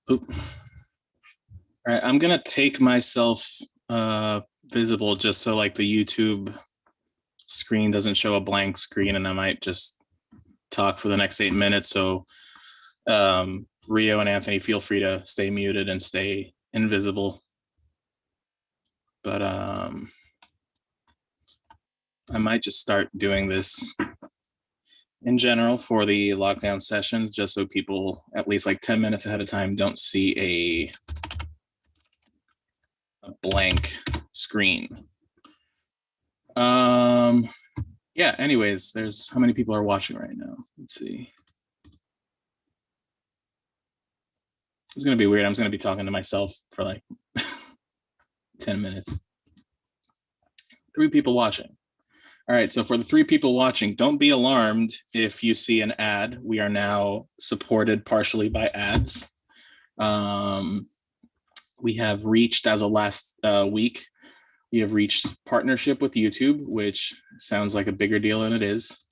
Oop. All right, I'm gonna take myself visible just so like the YouTube screen doesn't show a blank screen, and I might just talk for the next 8 minutes. So Rio and Anthony, feel free to stay muted and stay invisible. But I might just start doing this in general for the lockdown sessions, just so people at least like 10 minutes ahead of time don't see a blank screen. Yeah, anyways, there's how many people are watching right now? Let's see. It's gonna be weird. I'm just gonna be talking to myself for like 10 minutes. 3 people watching. All right, so for the 3 people watching, don't be alarmed if you see an ad. We are now supported partially by ads. We have reached, as of last week, we have reached partnership with YouTube, which sounds like a bigger deal than it is.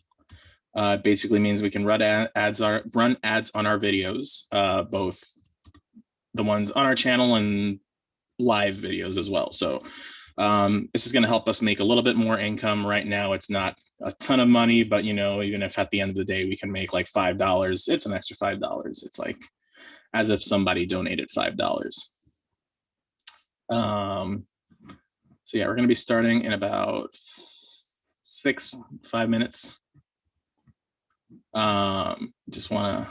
It basically means we can run ads on our videos, both the ones on our channel and live videos as well. So this is going to help us make a little bit more income. Right now, it's not a ton of money, but even if at the end of the day we can make like $5, it's an extra $5. It's like as if somebody donated $5. So yeah, we're going to be starting in about 5 minutes. Just want to,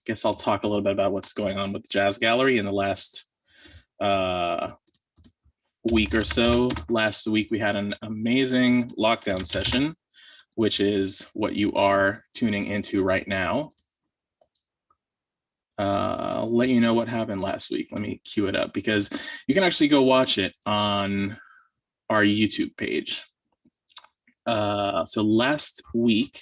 guess I'll talk a little bit about what's going on with the Jazz Gallery in the last week or so. Last week we had an amazing lockdown session, which is what you are tuning into right now. I'll let you know what happened last week. Let me cue it up because you can actually go watch it on our YouTube page. So last week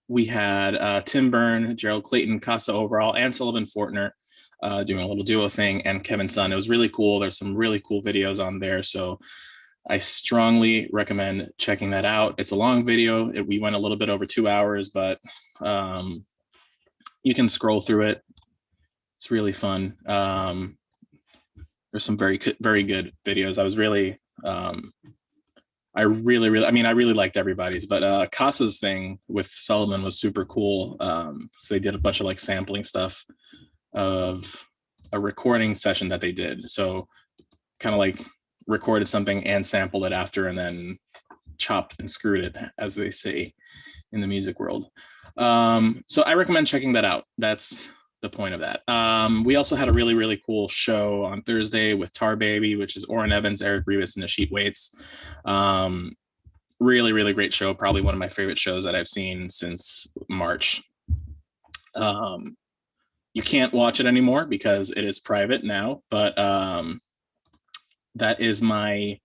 we had Tim Byrne, Gerald Clayton, Casa Overall, and Sullivan Fortner doing a little duo thing, and Kevin Sun. It was really cool. There's some really cool videos on there, so I strongly recommend checking that out. It's a long video. We went a little bit over 2 hours, but you can scroll through it. It's really fun. There's some very good videos. I was really I really liked everybody's, but Casa's thing with Sullivan was super cool. So they did a bunch of like sampling stuff of a recording session that they did. So kind of like recorded something and sampled it after, and then chopped and screwed it, as they say in the music world. So I recommend checking that out. That's the point of that. We also had a really cool show on Thursday with Tar Baby, which is Orrin Evans, Eric Rivas, and Ashit Waits. Really great show. Probably one of my favorite shows that I've seen since March. You can't watch it anymore because it is private now, but that is my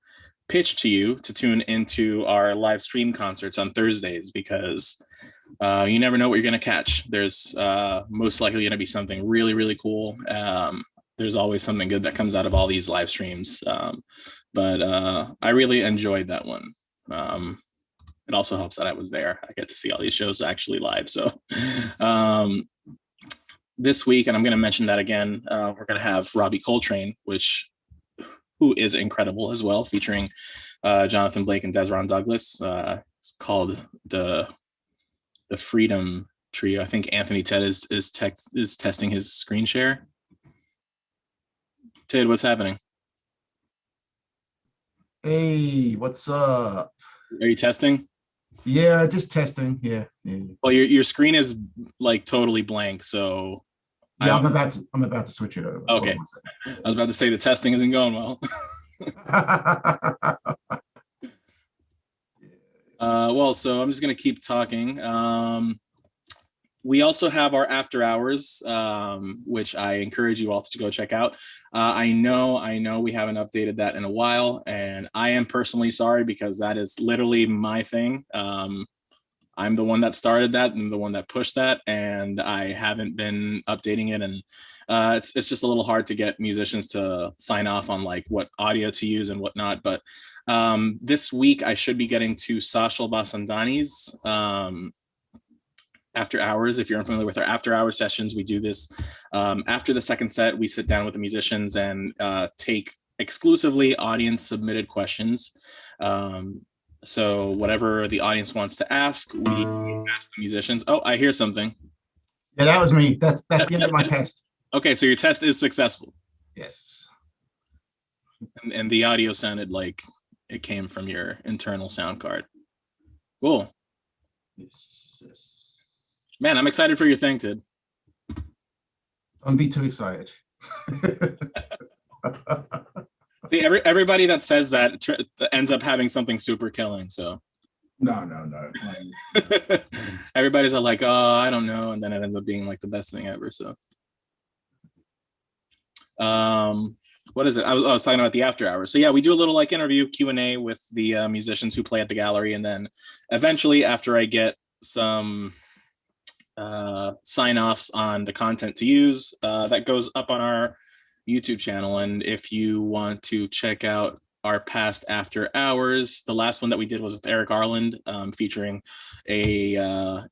pitch to you to tune into our live stream concerts on Thursdays, because you never know what you're going to catch. There's most likely going to be something really cool. There's always something good that comes out of all these live streams. But I really enjoyed that one. It also helps that I was there. I get to see all these shows actually live. So this week, and I'm going to mention that again, we're going to have Robbie Coltrane, who is incredible as well, featuring Jonathan Blake and Desron Douglas. It's called the Freedom Trio. I think Anthony Ted is testing his screen share. Ted, what's happening? Hey, what's up? Are you testing? Yeah, just testing. Yeah. Well, your screen is like totally blank, so yeah, I'm about to switch it over. Okay. I was about to say the testing isn't going well. Well, so I'm just gonna keep talking. We also have our after hours, which I encourage you all to go check out. I know we haven't updated that in a while, and I am personally sorry because that is literally my thing. I'm the one that started that and the one that pushed that, and I haven't been updating it. And it's just a little hard to get musicians to sign off on like what audio to use and whatnot. But this week I should be getting to Sashal Basandani's after hours. If you're unfamiliar with our after hour sessions, we do this after the second set. We sit down with the musicians and take exclusively audience submitted questions. So whatever the audience wants to ask, we ask the musicians. Oh, I hear something. Yeah, that was me. That's the end of my test. Okay, so your test is successful. Yes. And the audio sounded like it came from your internal sound card. Cool. Yes. Man, I'm excited for your thing, Tid. Don't be too excited. See, everybody that says that ends up having something super killing. So no. Everybody's like, oh, I don't know, and then it ends up being like the best thing ever. So, what is it? I was talking about the after hours. So yeah, we do a little like interview Q&A with the musicians who play at the gallery, and then eventually, after I get some sign-offs on the content to use, that goes up on our YouTube channel. And if you want to check out our past after hours, the last one that we did was with Eric Arland, featuring a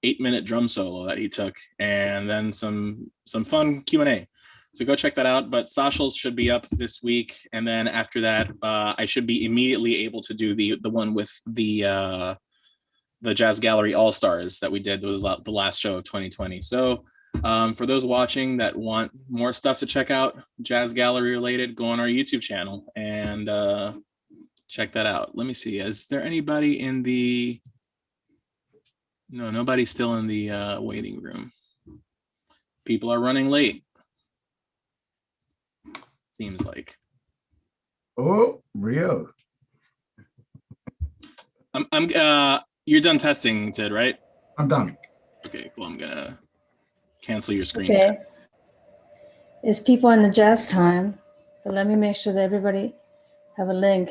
8-minute drum solo that he took, and then some fun Q&A. So go check that out. But socials should be up this week, and then after that, I should be immediately able to do the one with the Jazz Gallery All Stars that we did. That was the last show of 2020. So for those watching that want more stuff to check out, Jazz Gallery related, go on our YouTube channel and check that out. Let me see. Is there anybody in the... No, nobody's still in the waiting room. People are running late. Seems like. Oh, Rio. You're done testing, Tid, right? I'm done. Okay, well, I'm gonna cancel your screen. Okay. There's people in the jazz time, but let me make sure that everybody have a link.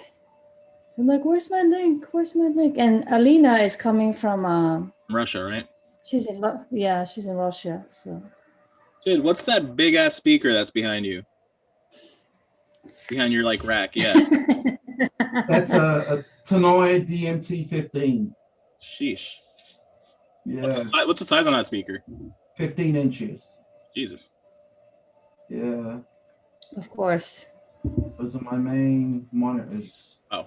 I'm like, where's my link? Where's my link? And Alina is coming from Russia, right? She's in she's in Russia. So Tid, what's that big ass speaker that's behind you? Behind your like rack, yeah. That's a Tannoy DMT-15. Sheesh. Yeah. What's the size on that speaker? 15 inches. Jesus. Yeah. of course. Those are my main monitors. Oh.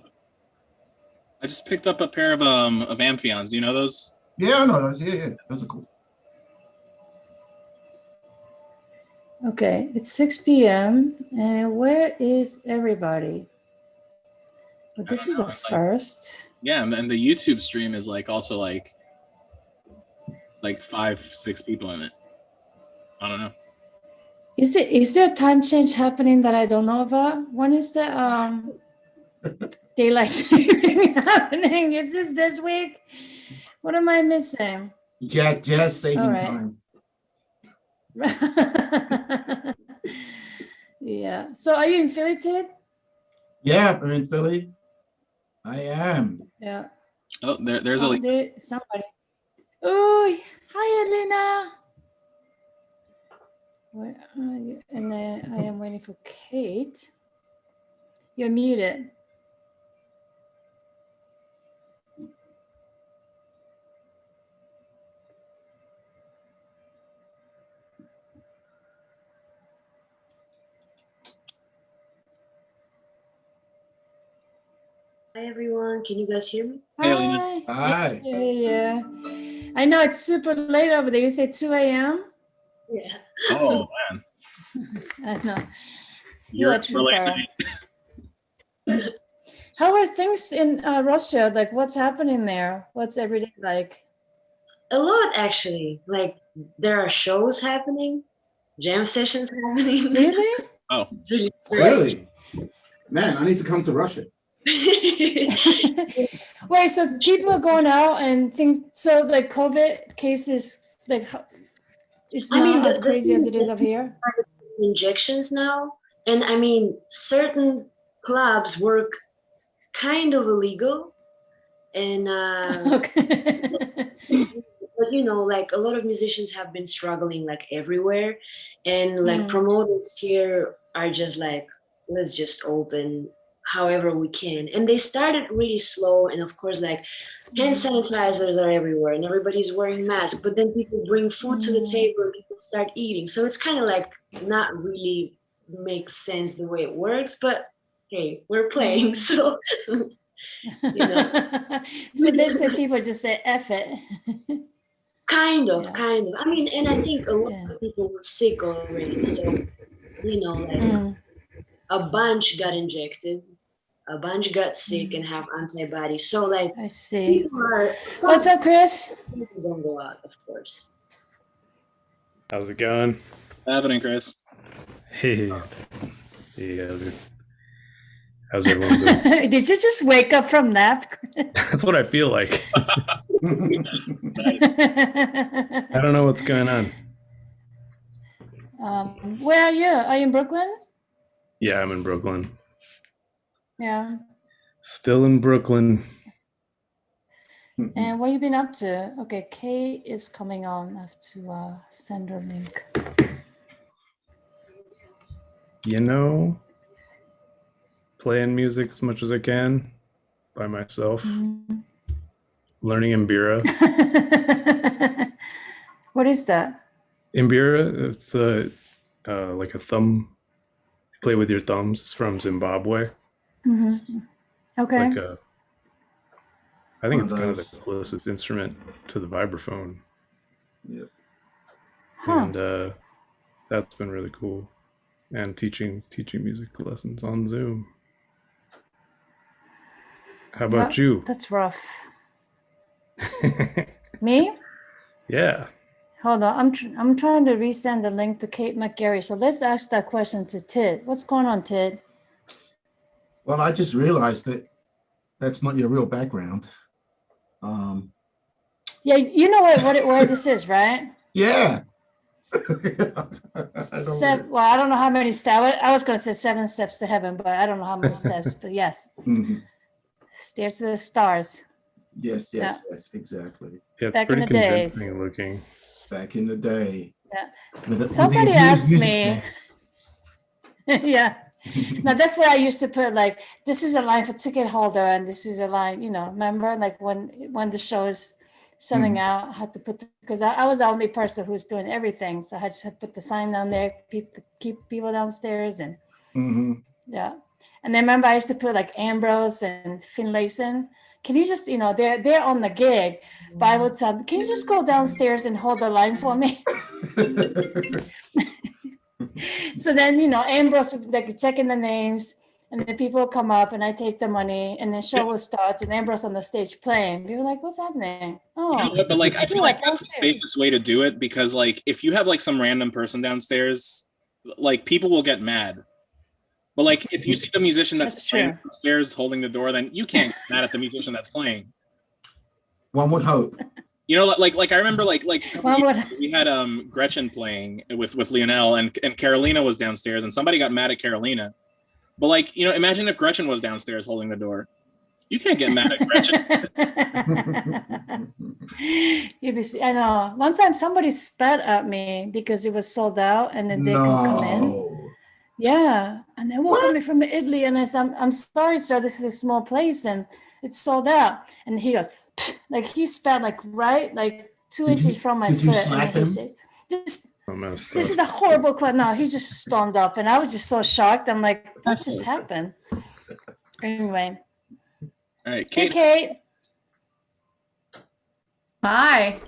I just picked up a pair of Amphions. Do you know those? Yeah, I know those. Yeah. Those are cool. Okay, it's 6 p.m. And where is everybody? But this is a first. Yeah, and the YouTube stream is like also like 5-6 people in it. I don't know. Is there a time change happening that I don't know about? When is the daylight saving happening? Is this week? What am I missing? Jazz saving All right. time. Yeah. So are you in Philly, Tid? Yeah, I'm in Philly. I am. Yeah. Oh, there's somebody. Oh, hi, Alina. Where are you? And then I am waiting for Kate. You're muted. Hi everyone, can you guys hear me? Hey, Alina. Hi. Yeah. I know it's super late over there. You say 2 a.m.? Yeah. Oh man. I know. You're a trooper. How are things in Russia? Like, what's happening there? What's every day like? A lot actually. Like there are shows happening, jam sessions happening. Really? Oh. Really? Man, I need to come to Russia. Wait, so people are going out and things, so like COVID cases, like it's not as crazy as it is up here? Injections now. And I mean, certain clubs work kind of illegal. And Okay. but you know, like a lot of musicians have been struggling like everywhere. And like promoters here are just like, let's just open however we can. And they started really slow, and of course, like hand sanitizers are everywhere and everybody's wearing masks, but then people bring food to the table and people start eating. So it's kind of like not really makes sense the way it works, but hey, we're playing, so you know. So basically people just say F it. Kind of. I mean, and I think a lot of people were sick already, so you know, like a bunch got injected, a bunch got sick and have antibodies. So like, I see. What's up, Chris? People don't go out, of course. How's it going? Happening, Chris. Hey. Yeah. How's everyone doing? Did you just wake up from nap? That's what I feel like. I don't know what's going on. Where are you? Are you in Brooklyn? Yeah, I'm in Brooklyn. Yeah. Still in Brooklyn. And what you been up to? Okay, Kate is coming on. I have to send her a link. You know, playing music as much as I can by myself. Learning Mbira. What is that? Mbira, it's like a thumb. You play with your thumbs. It's from Zimbabwe. Okay. It's like I think it's kind of the closest instrument to the vibraphone. Yep. And that's been really cool. And teaching music lessons on Zoom. How about you? That's rough. Me? Yeah. Hold on. I'm trying to resend the link to Kate McGarry. So let's ask that question to Tid. What's going on, Tid? Well, I just realized that that's not your real background. Yeah, you know where this is, right? Yeah. I don't know how many steps. I was going to say 7 steps to heaven, but I don't know how many steps. But yes, stairs to the stars. Yes, exactly. Yeah, it's Back pretty in the days. convincing looking. Back in the day. Yeah. Somebody asked me. Yeah. Now that's where I used to put like, this is a line for ticket holder, and this is a line, remember, like when the show is selling out, I had to put because I was the only person who was doing everything, so I just had to put the sign down there, keep people downstairs, and yeah. And then remember I used to put like Ambrose and Finlayson. Can you just, they're on the gig, but I would tell them, can you just go downstairs and hold the line for me? So then, Ambrose would be like checking the names, and then people would come up and I take the money, and then show will start, and Ambrose on the stage playing. We were like, what's happening? Oh, but like, I feel like that's the safest way to do it, because like, if you have like some random person downstairs, like people will get mad. But like, if you see the musician that's playing upstairs holding the door, then you can't get mad at the musician that's playing. One would hope. Like I remember like we had Gretchen playing with Lionel, and Carolina was downstairs, and somebody got mad at Carolina. But like, imagine if Gretchen was downstairs holding the door. You can't get mad at Gretchen. I know. One time somebody spat at me because it was sold out, and then they could come in. Yeah, and they welcomed me from Italy, and I said, I'm sorry, sir, this is a small place, and it's sold out. And he goes, like he spat like 2 inches from my foot. And he said, this is a horrible question. No, he just stormed up, and I was just so shocked. I'm like, what just happened? Anyway. All right, Kate. Hey, Kate. Hi.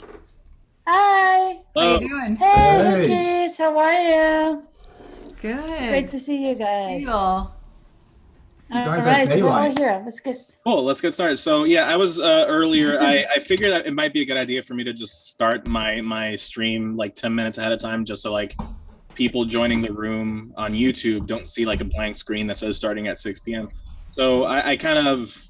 Hi. How you doing? Hey, Keith. How are you? Good. Great to see you guys. All right, so we're all here. Let's get started. So yeah, I was earlier. I figured that it might be a good idea for me to just start my stream like 10 minutes ahead of time, just so like people joining the room on YouTube don't see like a blank screen that says starting at 6 p.m. So I kind of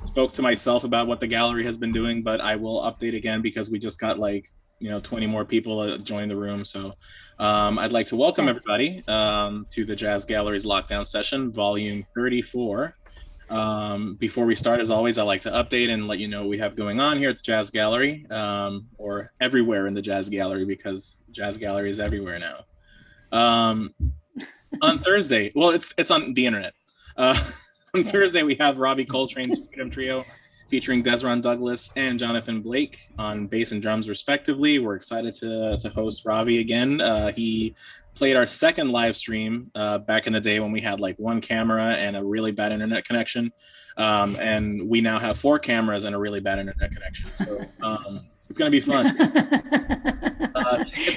spoke to myself about what the gallery has been doing, but I will update again because we just got like 20 more people join the room. So I'd like to welcome everybody to the Jazz Gallery's Lockdown Session, Volume 34. Before we start, as always, I like to update and let you know what we have going on here at the Jazz Gallery, or everywhere in the Jazz Gallery, because Jazz Gallery is everywhere now. On Thursday, well, it's on the internet. On Thursday, we have Robbie Coltrane's Freedom Trio featuring Desron Douglas and Jonathan Blake on bass and drums, respectively. We're excited to host Robbie again. He played our second live stream back in the day when we had like one camera and a really bad internet connection. And we now have 4 cameras and a really bad internet connection. So it's going to be fun.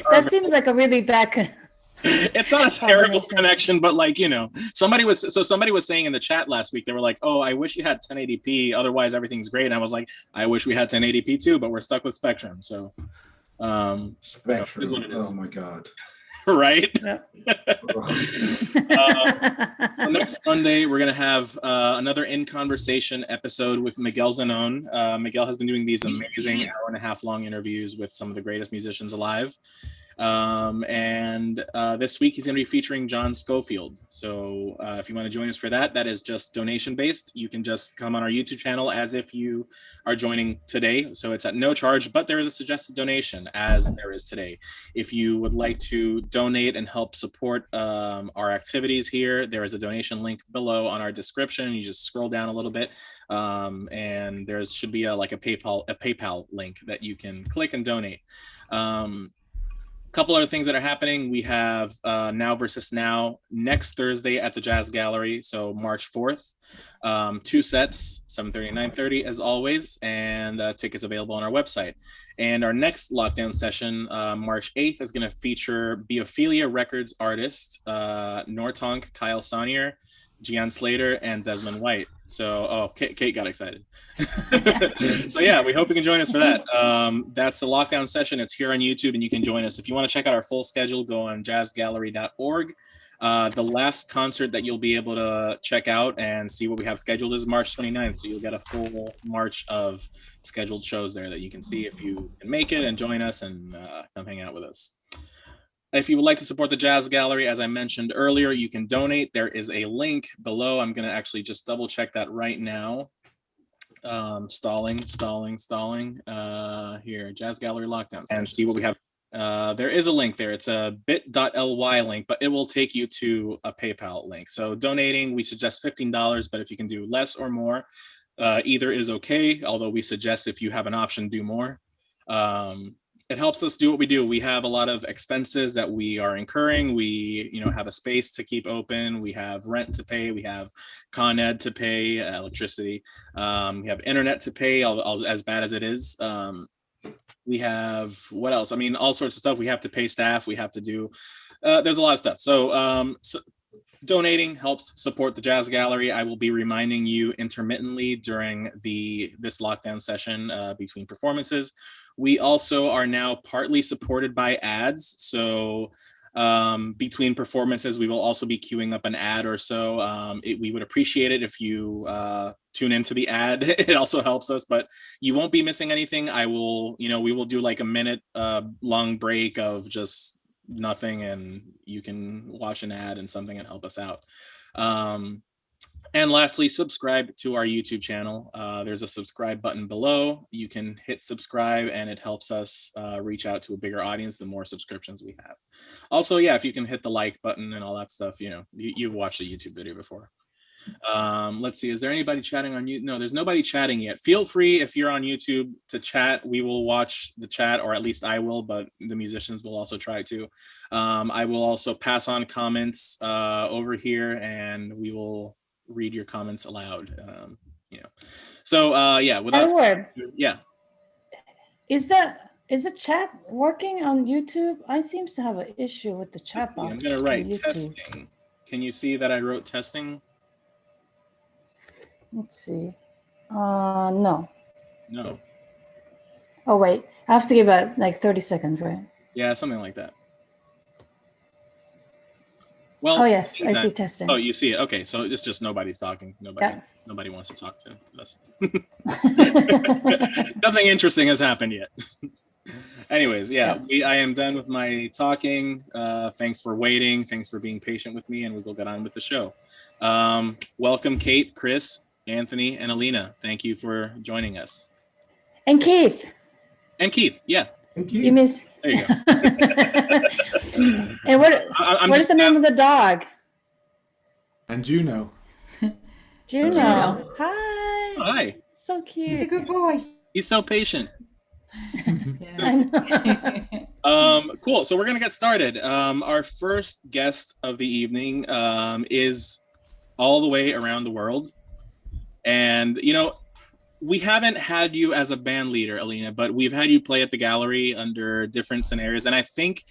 That seems like a really bad. It's not a terrible connection, but like, you know, somebody was saying in the chat last week, they were like, oh, I wish you had 1080p, otherwise everything's great. And I was like, I wish we had 1080p too, but we're stuck with Spectrum. So Spectrum. You know, Oh my God. Right. Yeah. So next Monday, we're going to have another In Conversation episode with Miguel Zanon. Miguel has been doing these amazing hour-and-a-half long interviews with some of the greatest musicians alive. And this week he's going to be featuring John Schofield. So if you want to join us for that, that is just donation based. You can just come on our YouTube channel as if you are joining today. So it's at no charge, but there is a suggested donation as there is today. If you would like to donate and help support our activities here, there is a donation link below on our description. You just scroll down a little bit and there should be a PayPal link that you can click and donate. Couple other things that are happening. We have Now Versus Now next Thursday at the Jazz Gallery, so March 4th. 2 sets, 7:30 and 9:30 as always, and tickets available on our website. And our next lockdown session, March 8th, is going to feature Biophilia Records artist Nortonk Kyle Saunier, Gian Slater, and Desmond White. So, Kate got excited. So yeah, we hope you can join us for that. That's the lockdown session. It's here on YouTube, and you can join us. If you want to check out our full schedule, go on jazzgallery.org. The last concert that you'll be able to check out and see what we have scheduled is March 29th. So you'll get a full March of scheduled shows there that you can see if you can make it and join us and come hang out with us. If you would like to support the Jazz Gallery, as I mentioned earlier, you can donate. There is a link below. I'm going to actually just double check that right now. Stalling. Here, Jazz Gallery lockdown. And see what we have. There is a link there. It's a bit.ly link, but it will take you to a PayPal link. So donating, we suggest $15, but if you can do less or more, either is okay. Although we suggest if you have an option, do more. It helps us do what we do. We have a lot of expenses that we are incurring. We, have a space to keep open. We have rent to pay. We have Con Ed to pay, electricity. We have internet to pay, as bad as it is. We have, what else? I mean, all sorts of stuff. We have to pay staff. We have to do, there's a lot of stuff. So donating helps support the Jazz Gallery. I will be reminding you intermittently during this lockdown session between performances. We also are now partly supported by ads. So between performances, we will also be queuing up an ad or so. We would appreciate it if you tune into the ad. It also helps us, but you won't be missing anything. We will do like a minute long break of just nothing, and you can watch an ad and something and help us out. And lastly, subscribe to our YouTube channel. There's a subscribe button below. You can hit subscribe, and it helps us reach out to a bigger audience the more subscriptions we have. Also, yeah, if you can hit the like button and all that stuff, you've watched a YouTube video before. Let's see, is there anybody chatting on YouTube? No, there's nobody chatting yet. Feel free, if you're on YouTube, to chat. We will watch the chat, or at least I will, but the musicians will also try to. I will also pass on comments over here, and we will read your comments aloud. So yeah, without Edward, yeah, is the chat working on YouTube? I seems to have an issue with the chat box. I'm gonna write testing. Can you see that I wrote testing? Let's see. No. Oh wait, I have to give it like 30 seconds, right? Yeah, something like that. Well, oh yes, I see testing. Oh, you see it. Okay, so it's just nobody's talking. Nobody wants to talk to us. Nothing interesting has happened yet. Anyways, yeah. I am done with my talking. Thanks for waiting. Thanks for being patient with me, and we will get on with the show. Welcome, Kate, Chris, Anthony, and Alina. Thank you for joining us. And Keith. Yeah. You miss. There you go. And what is the name of the dog? And Juno. Juno. Juno. Hi. Hi. So He's a cute. good boy. He's so patient. I know. Cool. So we're gonna get started. Our first guest of the evening is all the way around the world, and we haven't had you as a band leader, Alina, but we've had you play at the gallery under different scenarios, and I think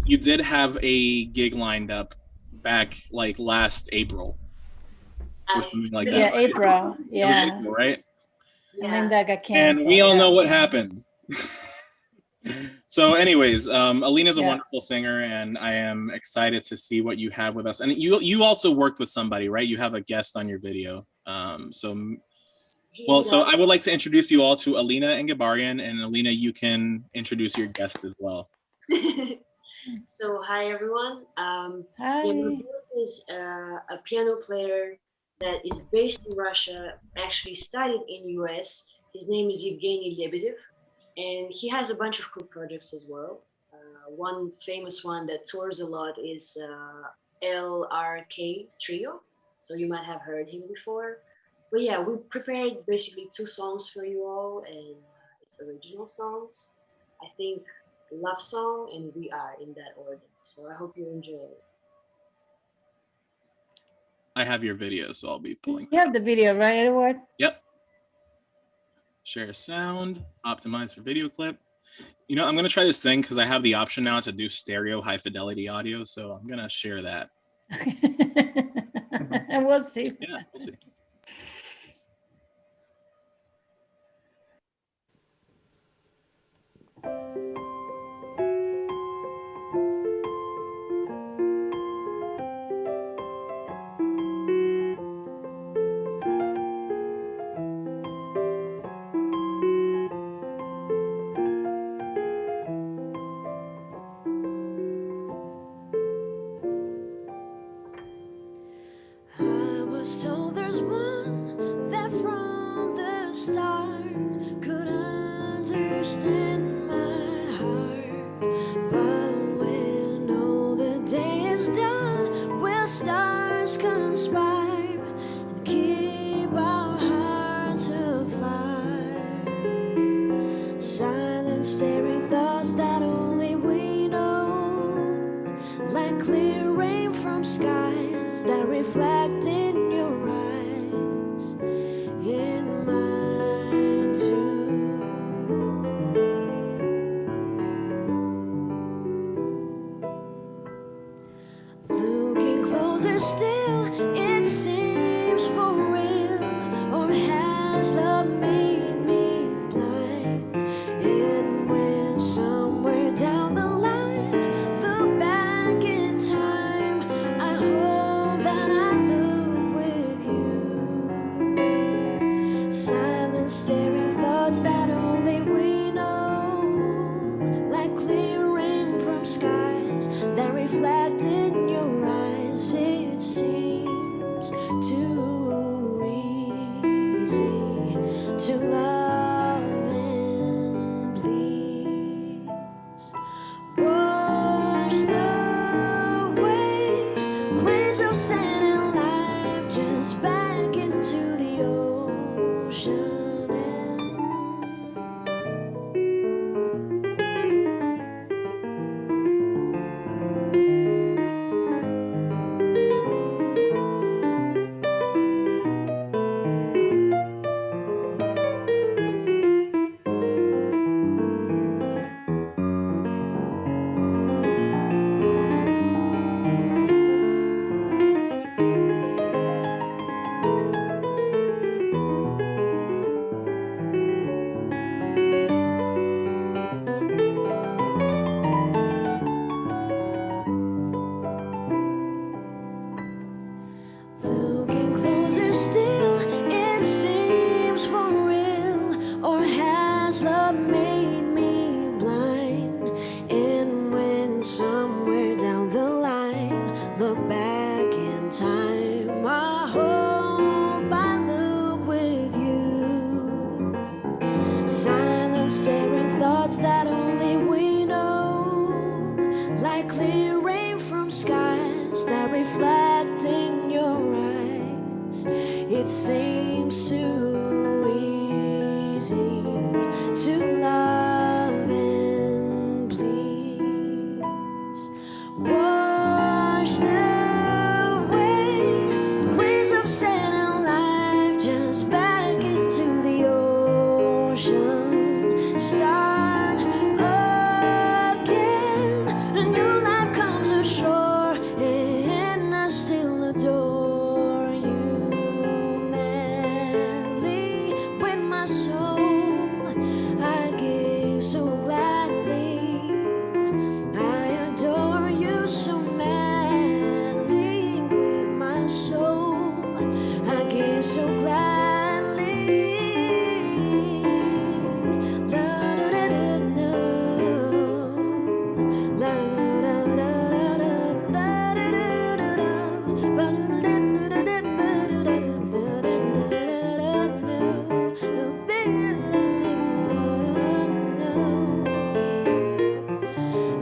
you did have a gig lined up back like last April or something like that. Yeah, April. It was Yeah. April, right? And then that got And canceled. we all yeah. know what happened. So anyways, Alina's a Yeah. wonderful singer, and I am excited to see what you have with us. And you also worked with somebody, right? You have a guest on your video. So I would like to introduce you all to Alina Engibaryan, and Alina, you can introduce your guest as well. So hi everyone. Hi. My guest is a piano player that is based in Russia, actually studied in US. His name is Evgeny Lebedev, and he has a bunch of cool projects as well. One famous one that tours a lot is LRK Trio. So you might have heard him before. But yeah, we prepared basically 2 songs for you all, and it's original songs. I think Love Song and We Are in that order. So I hope you enjoy it. I have your video, so I'll be pulling. You have the video, right, Edward? Yep. Share sound, optimize for video clip. I'm going to try this thing because I have the option now to do stereo high fidelity audio. So I'm going to share that. And we'll see. Yeah, we'll see. I was told there's one that from the start could understand my heart. But when all the day is done, will stars conspire and keep our hearts afire? Silent, staring thoughts that only we know, like clear rain from skies that reflect in your eyes, in mine too. Looking closer still, it seems for real, or has love made me blind? And when somewhere down the line, look back in time, I hope that I look with you. Silent, staring thoughts that only we know, like clear rain from skies that reflect in your eyes. It seems too easy to love and please. Wash away grains of sand and life just back into the ocean. Looking closer still, it seems for real, or has love made me blind? And when somewhere down the line, look back in time, I hope I look with you. Silent, staring thoughts that only we know, like clear rain from skies that reflect in your eyes, It seems too easy to love and please. Wash away grains of sand and life just back into the ocean. Start again. A new life comes ashore, and I still adore you madly with my soul. I give so gladly. I adore you so madly with my soul. I give so gladly. La da da da da. La da da da da. La da da da da. Ba da da da da ba da da da da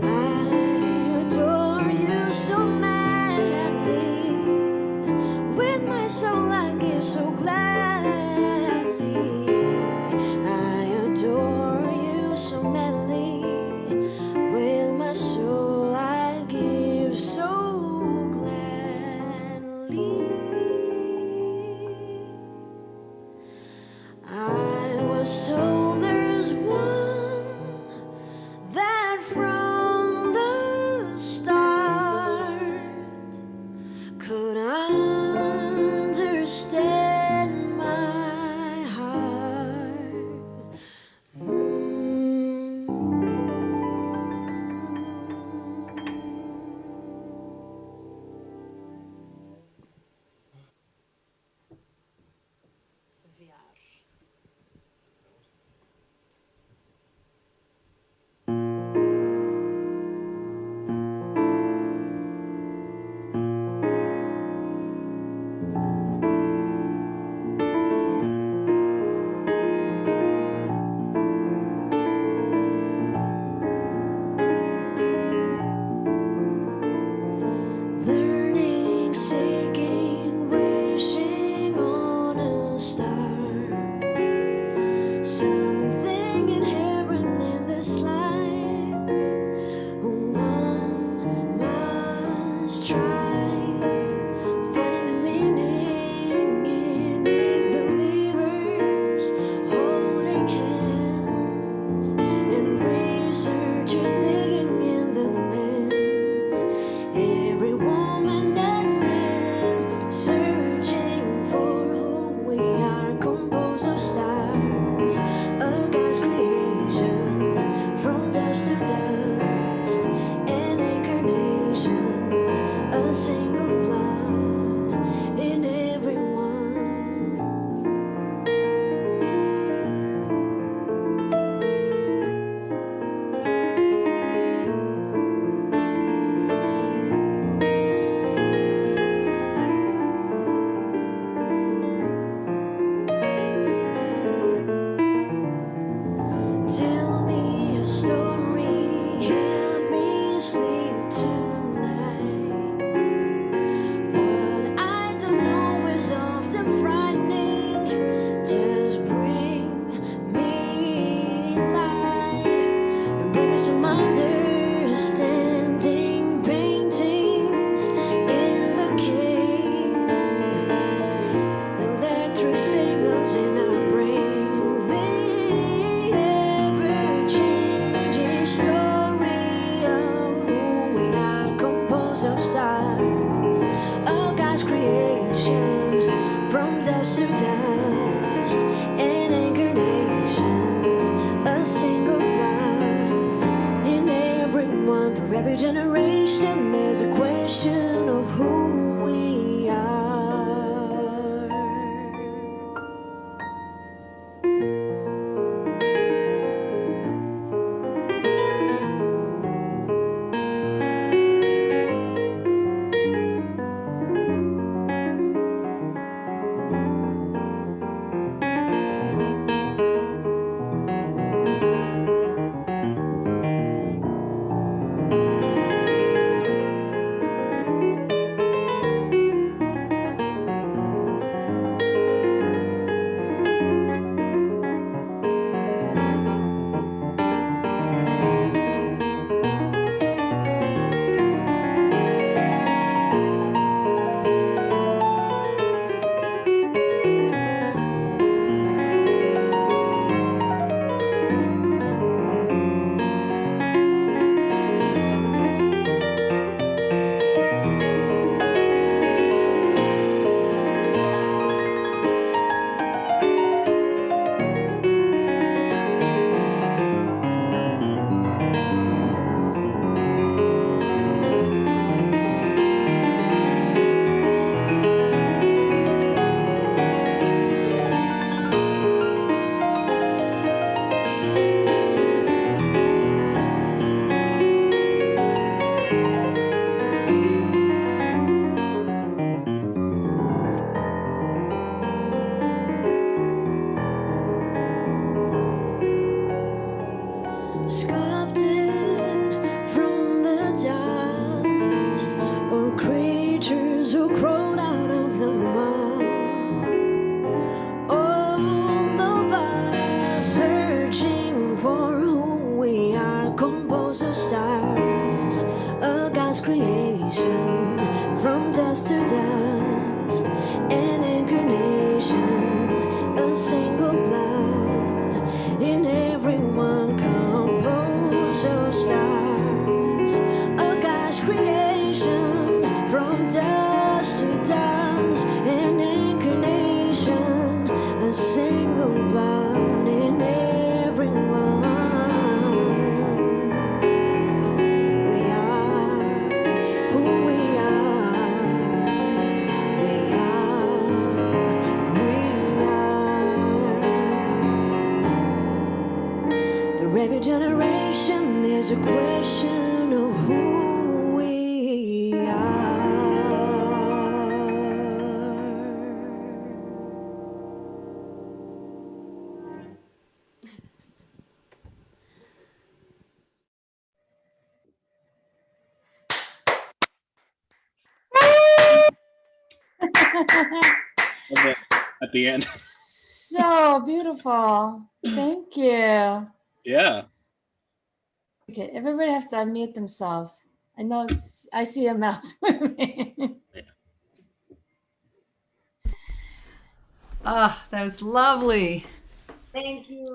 I adore you so madly. With my soul I give so gladly. I adore you so madly. With my soul I give so gladly. I was told there's one that from the start could understand my heart. Learning, seeking, wishing on a star. Something inherent in this life. One must try. Finding the meaning in it. Believers holding hands. And researchers digging in the land. Every woman and man searching for who we are, composed of stars, a God's creation, from dust to dust, an incarnation, a single blood in everyone. Tell me a story, help me sleep tonight. What I don't know is often frightening. Just bring me light and bring me some understanding. Paintings in the cave, electric signals in our brain. The ever-changing story of who we are, composed of stars, a God's creation, from dust to dust, an incarnation, a single blood in everyone. For every generation, there's a question of who we are. single blood in everyone composed of stars, a God's creation from dust to dust, an incarnation, a single blood in everyone. We are who we are. We are. Through every generation, there's a question of who we are. At the end. So beautiful. Thank you. Yeah. Okay, everybody have to unmute themselves. I know I see a mouse moving. Ah, that was lovely. Thank you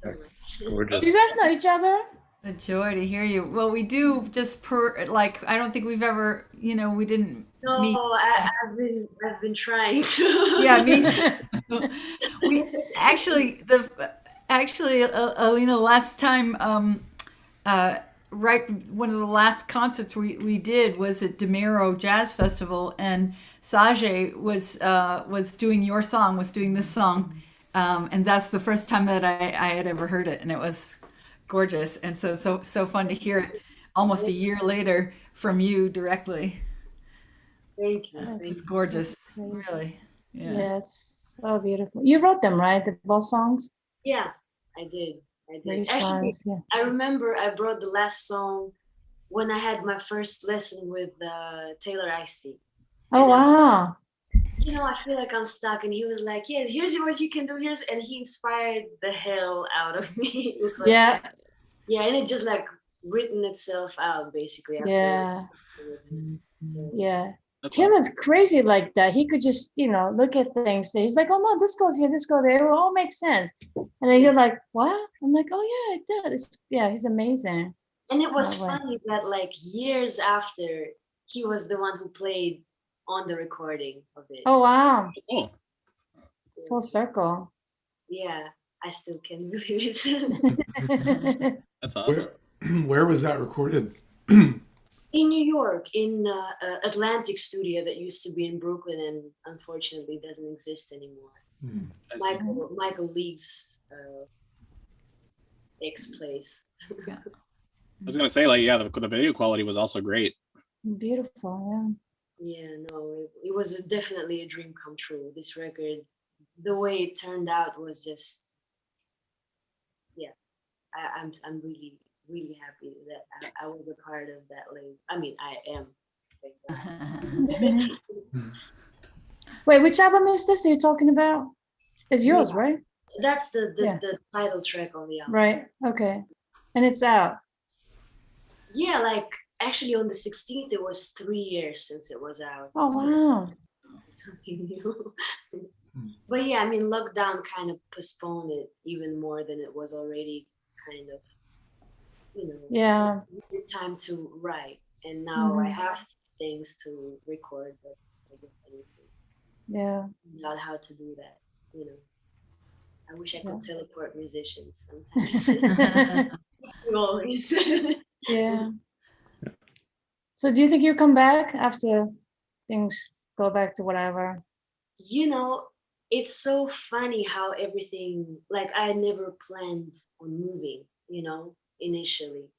so much. Gorgeous. Do you guys know each other? A joy to hear you. Well, we do just like, I don't think we've ever, we didn't No, meet. I've been trying to. Yeah, me too. We actually, Alina, last time, right, one of the last concerts we did was at DeMiro Jazz Festival, and Sajay was doing your song, was doing this song, and that's the first time that I had ever heard it, and it was gorgeous, and so fun to hear it almost a year later from you directly. Thank you. It's gorgeous, really. Yeah, it's so beautiful. You wrote them, right? The both songs? Yeah, I did. Great Actually, songs, yeah. I remember I brought the last song when I had my first lesson with Taylor Ice-T. Oh, wow. I feel like I'm stuck, and he was like, "Yeah, here's what you can do." And he inspired the hell out of me. Yeah. Yeah, and it just like written itself out basically. After Yeah. So, Yeah. That's Tim awesome. is crazy like that. He could just, look at things. He's like, oh no, this goes here, this goes there. It all makes sense. And then you're like, what? I'm like, oh yeah, it does. Yeah, he's amazing. And it was Oh, wow. funny that like years after, he was the one who played on the recording of it. Oh wow. Cool. Full circle. Yeah, I still can't believe it. That's awesome. Where was that recorded? In New York, in Atlantic studio that used to be in Brooklyn and unfortunately doesn't exist anymore. Michael League's ex-place. I was gonna say, like, yeah, the video quality was also great. Beautiful, Yeah, no, it was definitely a dream come true. This record, the way it turned out was just, yeah. I'm really, really happy that I was a part of that label. I mean, I am. yeah. Wait, which album is this you're talking about? It's yours, right? That's the title track on the album. Right. Okay. And it's out. Yeah, like actually on the 16th, it was 3 years since it was out. Oh wow. Something new. But yeah, I mean, lockdown kind of postponed it even more than it was already kind of, Yeah. time to write. And now I have things to record, but I guess I need to figure out how to do that, I wish I could teleport musicians sometimes. Always. Yeah. So do you think you come back after things go back to whatever? It's so funny how everything, like I never planned on moving, initially.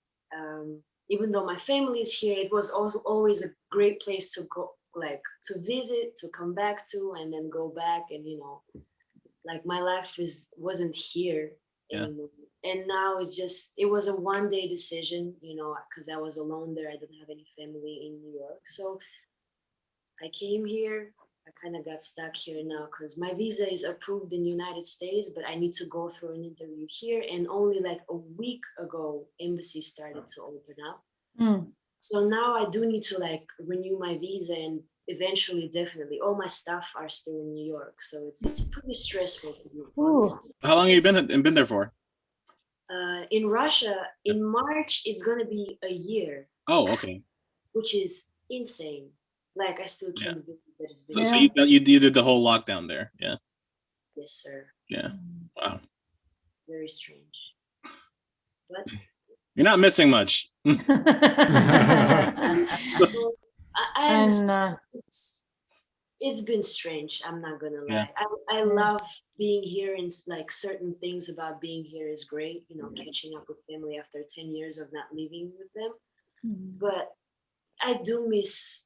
Even though my family is here, it was also always a great place to go, like to visit, to come back to, and then go back. And, like my life wasn't here anymore. And now it was a one-day decision, because I was alone there. I didn't have any family in New York. So I came here. I kind of got stuck here now because my visa is approved in the United States, but I need to go through an interview here. And only like a week ago, embassy started to open up. So now I do need to like renew my visa, and eventually, definitely. All my stuff are still in New York, so it's pretty stressful to be Ooh. honest. How long have you been there for? In Russia, in March, it's gonna be a year, Oh, okay. which is insane. Like I still Yeah. can't believe that it's been. So, Yeah. so you did the whole lockdown there. Yeah. Yes, sir. Yeah. Wow. Very strange. But You're not missing much. I And understand. It's been strange. I'm not gonna lie. I love being here, and like certain things about being here is great. You know, catching up with family after 10 years of not living with them. But I do miss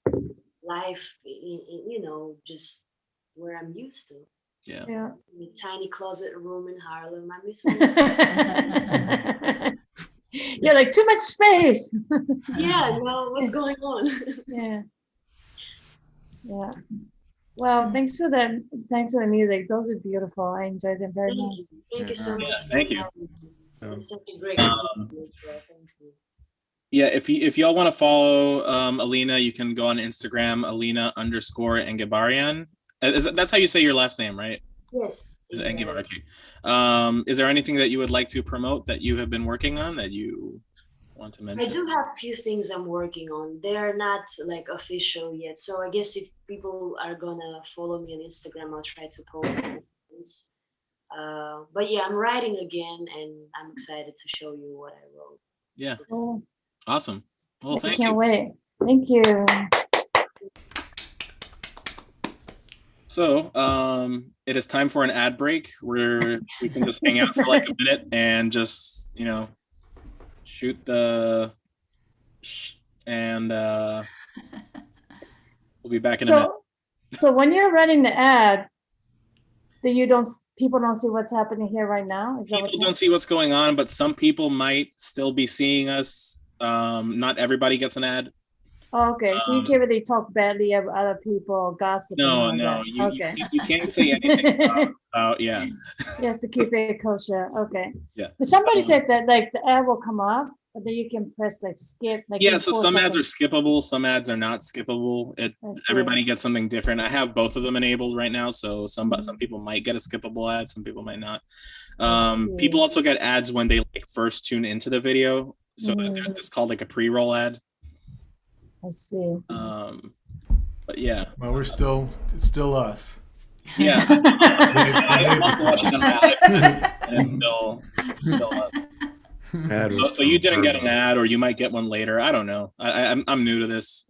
life in just where I'm used to. Yeah. yeah. A tiny closet room in Harlem. I miss it. You're like too much space. Yeah, no, what's going on? Yeah. Yeah. Well, thanks for the music. Those are beautiful. I enjoyed them very much. Thank you so much. Yeah, thank you. It's such a great Um, thank you. Yeah, if y'all want to follow Alina, you can go on Instagram, Alina_Engibaryan. That's how you say your last name, right? Yes. Is it Engibaryan? Okay. Is there anything that you would like to promote that you have been working on that you want to mention? I do have a few things I'm working on. They're not like official yet. So I guess if people are gonna follow me on Instagram, I'll try to post things. But yeah, I'm writing again, and I'm excited to show you what I wrote. Yeah. Cool. Awesome. Well, I thank can't you. wait. Thank you. So, it is time for an ad break where we can just hang out for like a minute and just, shoot and we'll be back in a minute. So when you're running the ad, then people don't see what's happening here right now. Is that People don't see what's going on, but some people might still be seeing us. Not everybody gets an ad. Oh, okay, so you can't really talk badly of other people, gossip. No, you can't say anything about yeah. You have to keep it kosher. Okay. Yeah. But somebody said that like the ad will come up, but then you can press like skip. Like Yeah, in so 4 some ads are seconds. skippable, some ads are not skippable. see. Everybody gets something different. I have both of them enabled right now, so some people might get a skippable ad, some people might not. People also get ads when they like first tune into the video, so it's called like a pre-roll ad. I see. But yeah. Well, it's still us. Yeah. I'm watching them live, and it's still us. So you didn't get an ad, or you might get one later. I don't know. I'm new to this.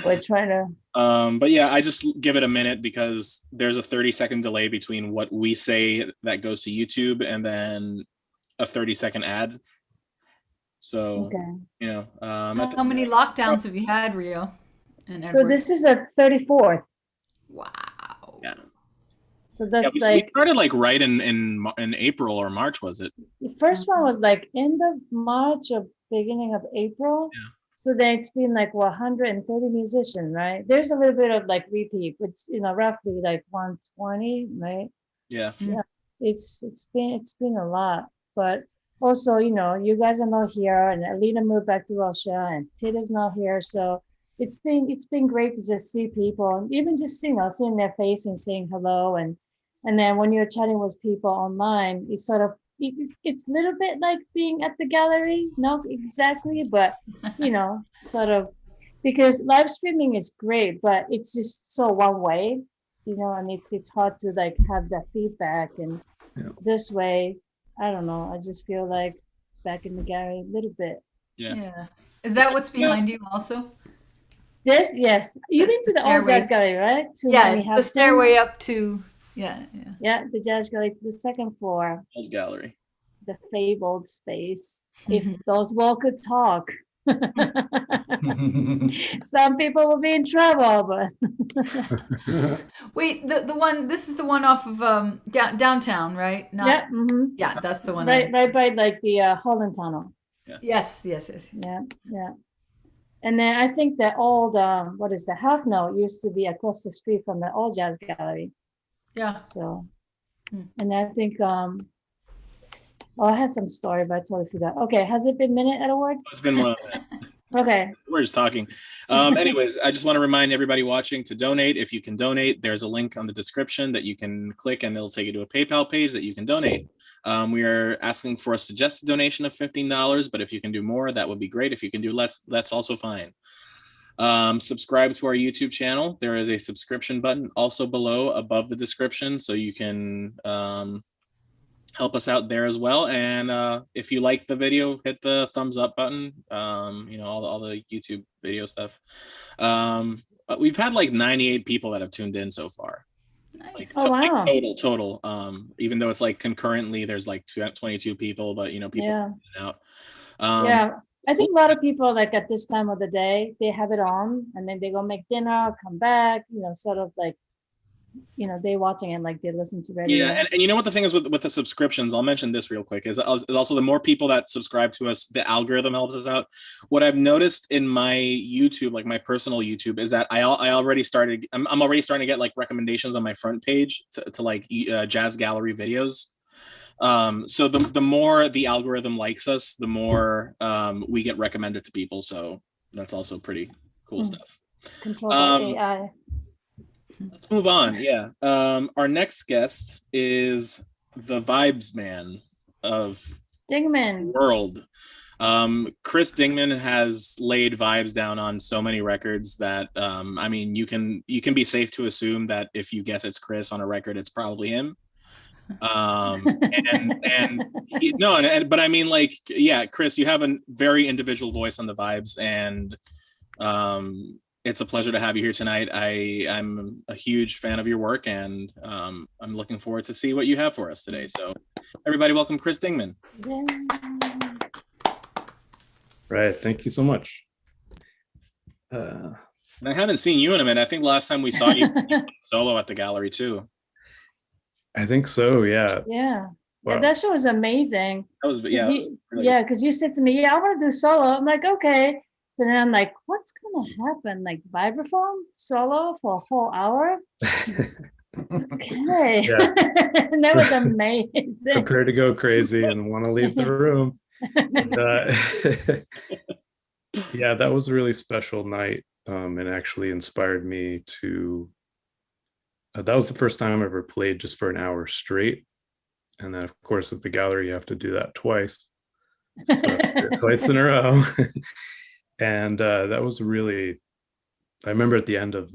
We're trying to. But yeah, I just give it a minute because there's a 30-second delay between what we say that goes to YouTube and then a 30-second ad. So how many lockdowns have you had, Rio? So this is a 34th. Wow. Yeah. So that's we started like right in April or March, was it? The first one was like end of March or beginning of April. Yeah. So then it's been like 130 musicians, right? There's a little bit of like repeat, which roughly like 120, right? Yeah. Yeah. It's been a lot, but also you guys are not here, and Alina moved back to Russia, and Tita's not here, so it's been great to just see people, and even just seeing their face and saying hello, and then when you're chatting with people online, it's sort of it's a little bit like being at the gallery, not exactly, but sort of, because live streaming is great, but it's just so one way, and it's hard to like have that feedback, and this way, I don't know, I just feel like back in the gallery a little bit. Yeah. Is that what's behind you also? Yes. You've been to the old jazz gallery, right? It's the stairway up to, yeah, the jazz gallery to the second floor. Old gallery. The fabled space. If those walls could talk. Some people will be in trouble, but wait, the one, this is the one off of downtown, right? Yeah, that's the one. Right by like the Holland Tunnel. Yeah. Yes. Yeah. And then I think that old what is the Half Note used to be across the street from the old jazz gallery. Yeah. So and I think I had some story, but I totally forgot. Okay, has it been a minute, Edward? It's been more than that. Okay. We're just talking. Anyways, I just want to remind everybody watching to donate. If you can donate, there's a link on the description that you can click and it'll take you to a PayPal page that you can donate. We are asking for a suggested donation of $15, but if you can do more, that would be great. If you can do less, that's also fine. Subscribe to our YouTube channel. There is a subscription button also below above the description, so you can help us out there as well. And if you like the video, hit the thumbs up button. All the YouTube video stuff. We've had like 98 people that have tuned in so far. Nice. Oh, wow. Like total. Even though it's like concurrently, there's like 22 people, but people Yeah. out. Yeah. I think a lot of people, like at this time of the day, they have it on and then they go make dinner, come back, sort of like, they watching it like they listen to radio. Yeah, and you know what the thing is with the subscriptions, I'll mention this real quick, is also the more people that subscribe to us, the algorithm helps us out. What I've noticed in my YouTube, like my personal YouTube, is that I'm already starting to get like recommendations on my front page to like jazz gallery videos. So the more the algorithm likes us, the more we get recommended to people. So that's also pretty cool stuff. Controlled by AI. Let's move on. Yeah. Our next guest is the vibes man of Dingman. the world. Chris Dingman has laid vibes down on so many records that you can be safe to assume that if you guess it's Chris on a record, it's probably him. But I mean, like, yeah, Chris, you have a very individual voice on the vibes, and it's a pleasure to have you here tonight. I'm a huge fan of your work, and I'm looking forward to see what you have for us today. So everybody, welcome Chris Dingman. Right, thank you so much. And I haven't seen you in a minute. I think last time we saw you solo at the gallery too. I think so, yeah. Yeah. Wow. Yeah, that show was amazing. That was Because you said to me, I want to do solo. I'm like, okay. And then I'm like, what's gonna happen? Like vibraphone solo for a whole hour? Okay. Yeah. That was amazing. Prepare to go crazy and want to leave the room. And, yeah, that was a really special night, and actually inspired me to. That was the first time I ever played just for an hour straight, and then of course at the gallery you have to do that twice, so twice in a row. And that was really. I remember at the end of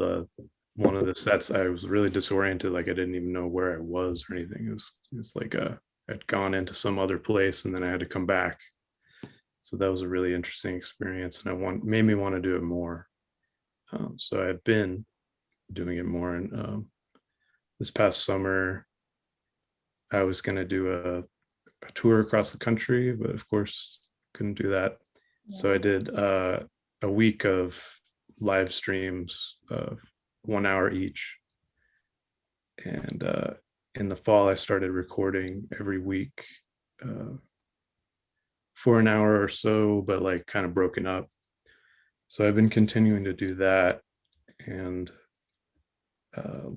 one of the sets, I was really disoriented, like I didn't even know where I was or anything. It was like I'd gone into some other place and then I had to come back. So that was a really interesting experience, and made me want to do it more. So I've been doing it more, and this past summer I was going to do a tour across the country, but of course couldn't do that. Yeah. So I did a week of live streams of 1 hour each, and in the fall I started recording every week for an hour or so, but like kind of broken up. So I've been continuing to do that, and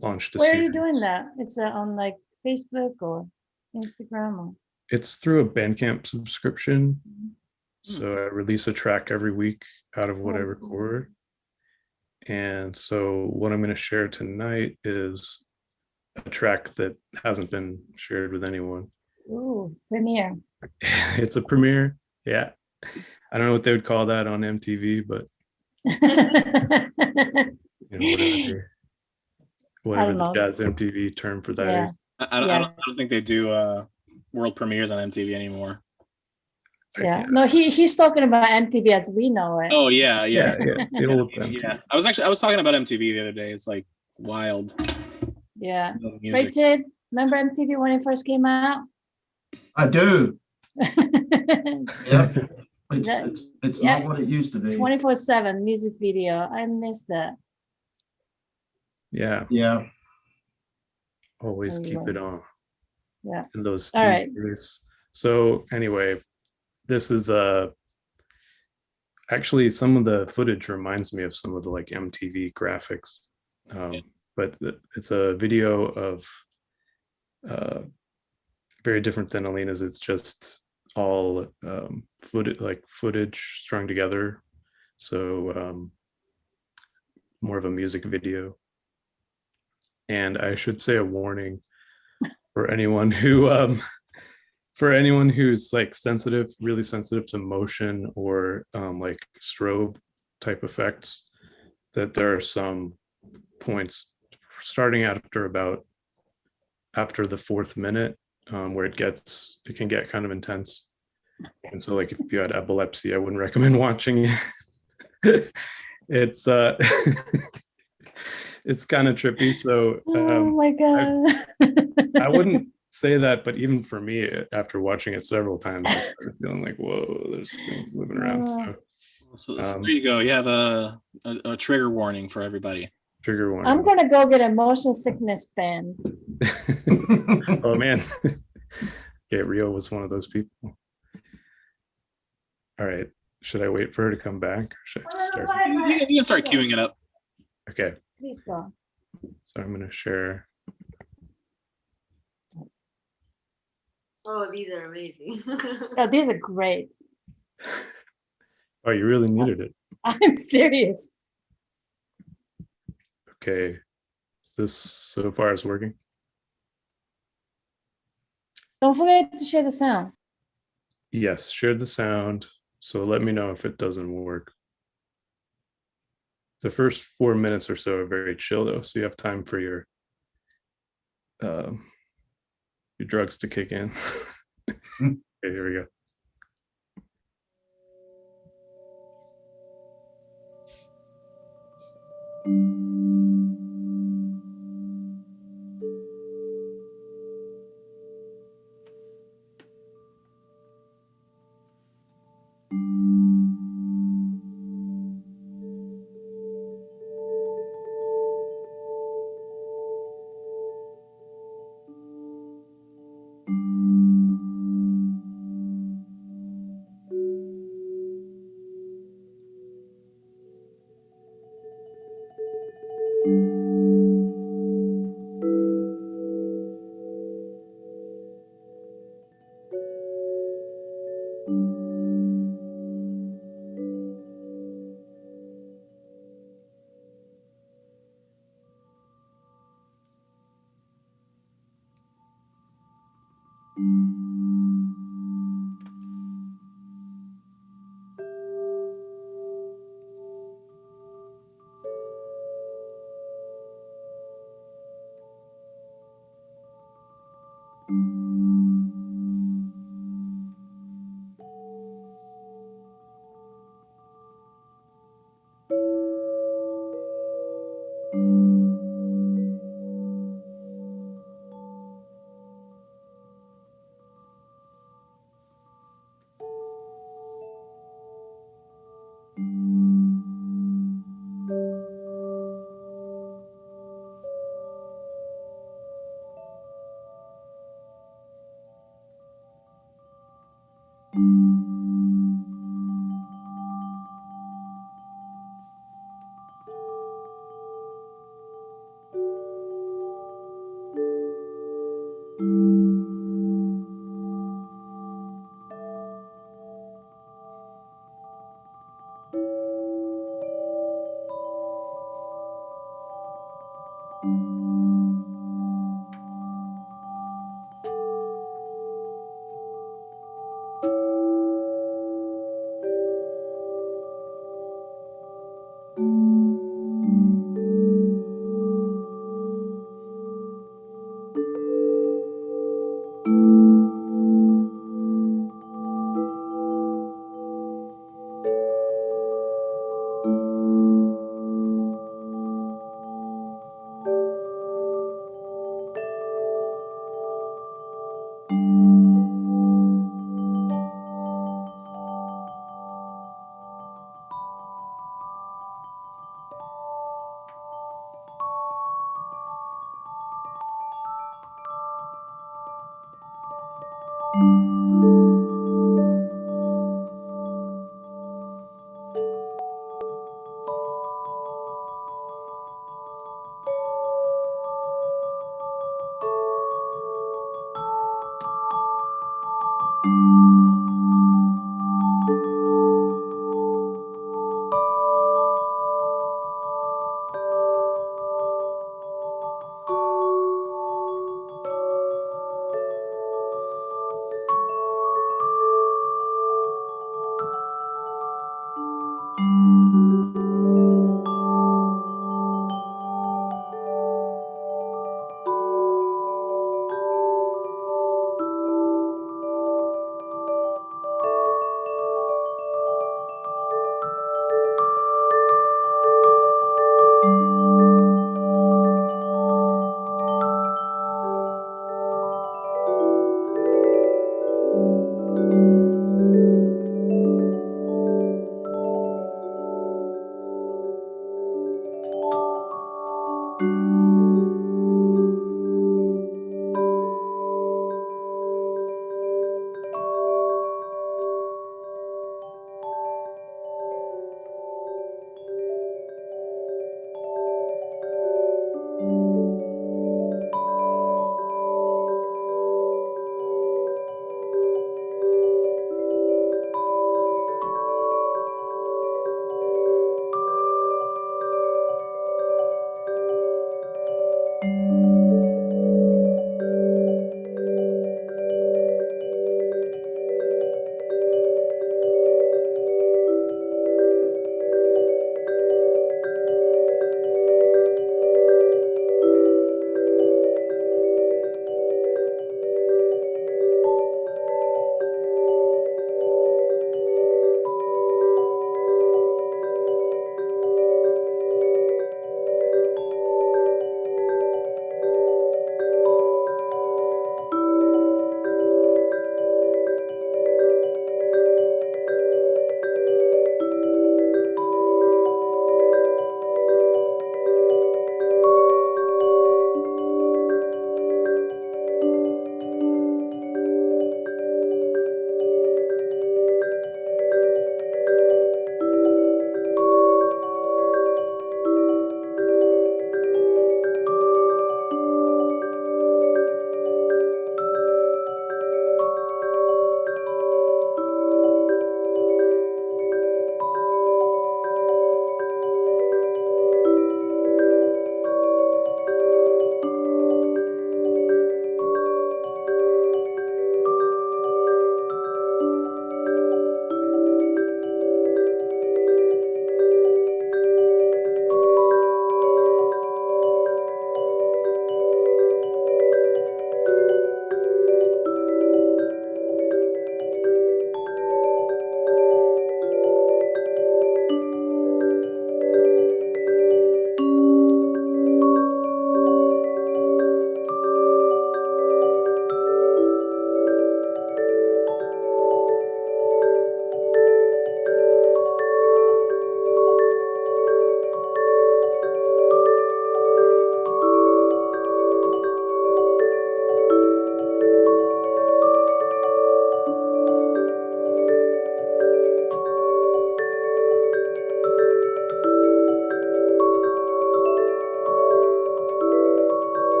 launched a Where series. are you doing that? It's on like Facebook or Instagram? Or? It's through a Bandcamp subscription. Mm-hmm. So I release a track every week out of what I record. And so what I'm going to share tonight is a track that hasn't been shared with anyone. Ooh, premiere. It's a premiere. Yeah. I don't know what they would call that on MTV, but whatever the Jazz MTV term for that is. I don't think they do world premieres on MTV anymore. Yeah, no, he's talking about MTV as we know it. Oh yeah. The old MTV. Yeah, I was talking about MTV the other day. It's like wild. Yeah, right, Sid? Remember MTV when it first came out? I do. Yeah, it's not what it used to be. 24/7 music video. I miss that. Yeah. Always keep it on. Yeah. And those. All right. So anyway. This is actually some of the footage reminds me of some of the like MTV graphics, but it's a video of very different than Alina's. It's just all footage strung together So more of a music video. And I should say a warning for anyone who's like sensitive, really sensitive to motion or like strobe type effects, that there are some points starting after the 4th minute where it can get kind of intense. And so like if you had epilepsy, I wouldn't recommend watching it. It's it's kind of trippy. So Oh my God. I wouldn't say that, but even for me, after watching it several times, I started feeling like, whoa, there's things moving around. So there you go. You have a trigger warning for everybody. Trigger warning. I'm gonna go get a motion sickness band. Oh man. Okay, Rio was one of those people. All right. Should I wait for her to come back, or should I just start? You can start queuing it up. Okay. Please go. So I'm gonna share. Oh, these are amazing. Oh, these are great. Oh, you really needed it. I'm serious. Okay. Is this so far is working? Don't forget to share the sound. Yes, share the sound. So let me know if it doesn't work. The first 4 minutes or so are very chill though, so you have time for your drugs to kick in. Okay, here we go.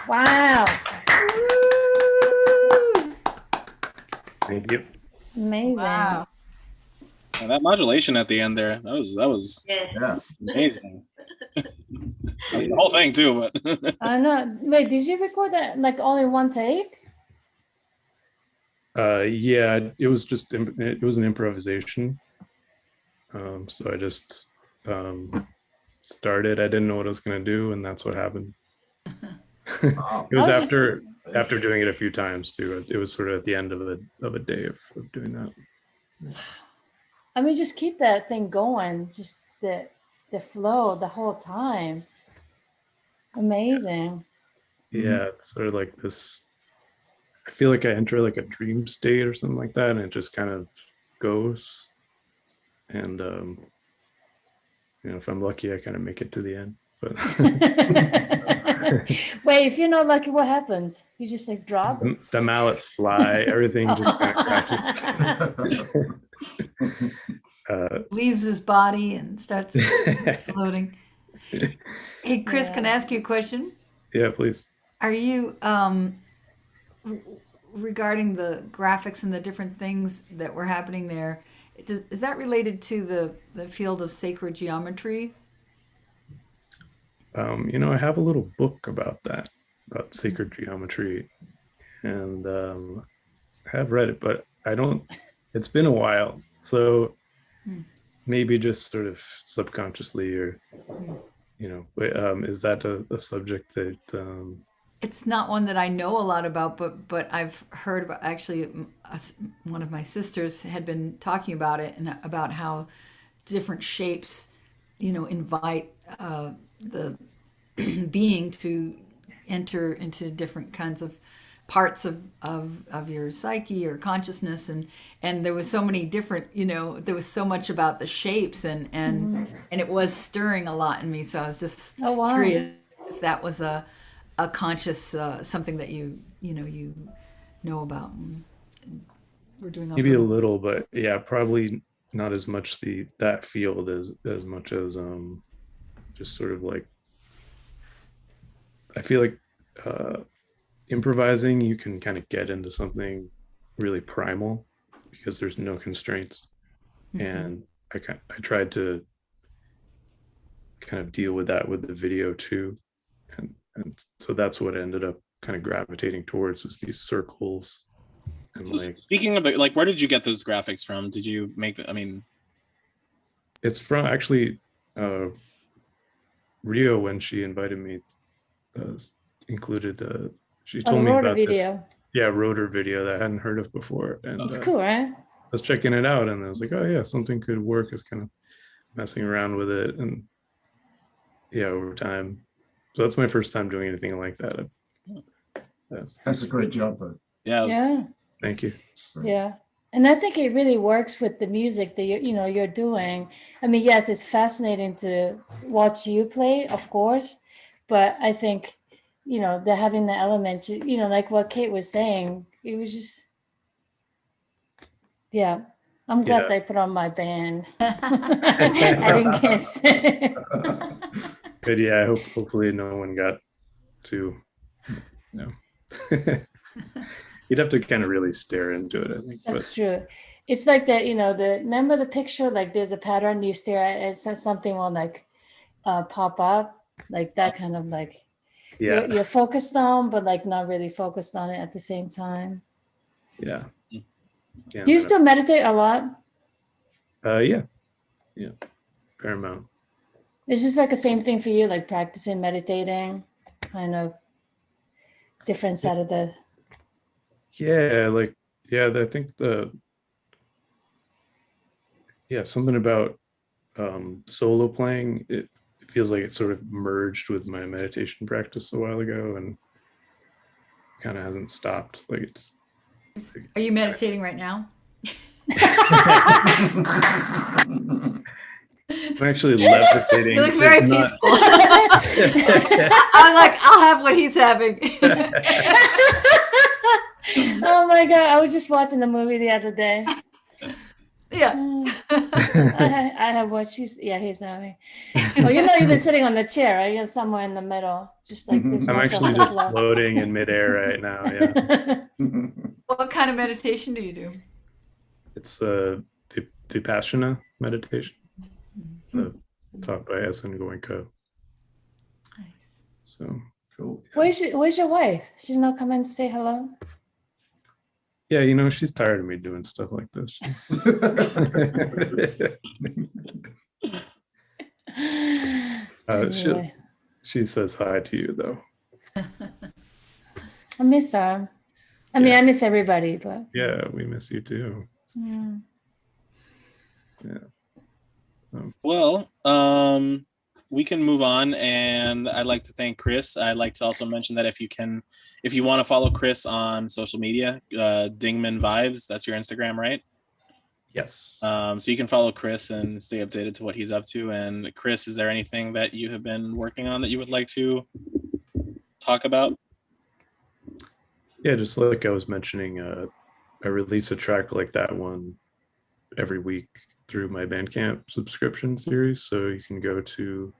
Wow. Thank you. Amazing. Wow. And that modulation at the end there, that was Yes. amazing. I mean, the whole thing too, but I know. Wait, did you record that like only one take? Yeah, it was just it was an improvisation. So I just started. I didn't know what I was gonna do, and that's what happened. Wow. It was I was after doing it a few times too. It was sort of at the end of a day of doing that. I mean, just keep that thing going, just the flow the whole time. Amazing. Yeah, it's sort of like this. I feel like I enter like a dream state or something like that, and it just kind of goes. And if I'm lucky, I kind of make it to the end. But Wait, if you're not lucky, what happens? You just like drop? the mallets fly, everything just kind of crashes. Leaves his body and starts floating. Hey, Chris, can I ask you a question? Yeah, please. Are you regarding the graphics and the different things that were happening there? Is that related to the field of sacred geometry? I have a little book about that, about sacred geometry, and I have read it, but I don't. It's been a while, so maybe just sort of subconsciously, or is that a subject that? It's not one that I know a lot about, but I've heard about. Actually, one of my sisters had been talking about it, and about how different shapes, invite the being to enter into different kinds of parts of your psyche or consciousness, and there was so many different, there was so much about the shapes, and it was stirring a lot in me. So I was just curious if that was a conscious something that you know about. And we're doing Maybe a little, but yeah, probably not as much that field as much as just sort of like, I feel like improvising, you can kind of get into something really primal because there's no constraints. And I tried to kind of deal with that with the video too, and so that's what I ended up kind of gravitating towards, was these circles. And so speaking of where did you get those graphics from? Did you make it's from actually Rio, when she invited me, included she told me about video. This rotor video that I hadn't heard of before, and it's cool, right? I was checking it out, and I was like, oh yeah, something could work. I was kind of messing around with it, and over time. So that's my first time doing anything like that. That's a great job, though. Yeah. Thank you. Yeah. And I think it really works with the music that you're doing. I mean, yes, it's fascinating to watch you play, of course, but I think, they're having the elements, like what Kate was saying, it was just, yeah. I'm glad they put on my band. I didn't guess. Good, yeah. Hopefully no one got too, you'd have to kind of really stare into it, I think. That's true. It's like that, remember the picture, like there's a pattern, you stare at it, says something will like pop up, like that kind of like, you're focused on, but like not really focused on it at the same time. Yeah. Do you still meditate a lot? Yeah, fair amount. It's just like the same thing for you, like practicing meditating, kind of different side of the. I think something about solo playing, it feels like it sort of merged with my meditation practice a while ago, and kind of hasn't stopped. Like it's. Are you meditating right now? I'm actually levitating. You look very peaceful. I'm like, I'll have what he's having. Oh my God. I was just watching the movie the other day. Yeah. I have what she's. Yeah, he's not me. Oh, you've been sitting on the chair, right? You're somewhere in the middle, just like this. I'm actually just floating in midair right now. Yeah. What kind of meditation do you do? It's a Vipassana meditation taught by Essen Goenka. Nice. So Cool. Where's your wife? She's not coming to say hello. yeah, she's tired of me doing stuff like this. Anyway. She says hi to you though. I miss her. I mean, I miss everybody, but Yeah, we miss you too. yeah. Yeah. Well, we can move on, and I'd like to thank Chris. I'd like to also mention that if you want to follow Chris on social media, Dingman Vibes, that's your Instagram, right? Yes. So you can follow Chris and stay updated to what he's up to. And Chris, is there anything that you have been working on that you would like to talk about? Yeah, just like I was mentioning, I release a track like that one every week through my Bandcamp subscription series. So you can go to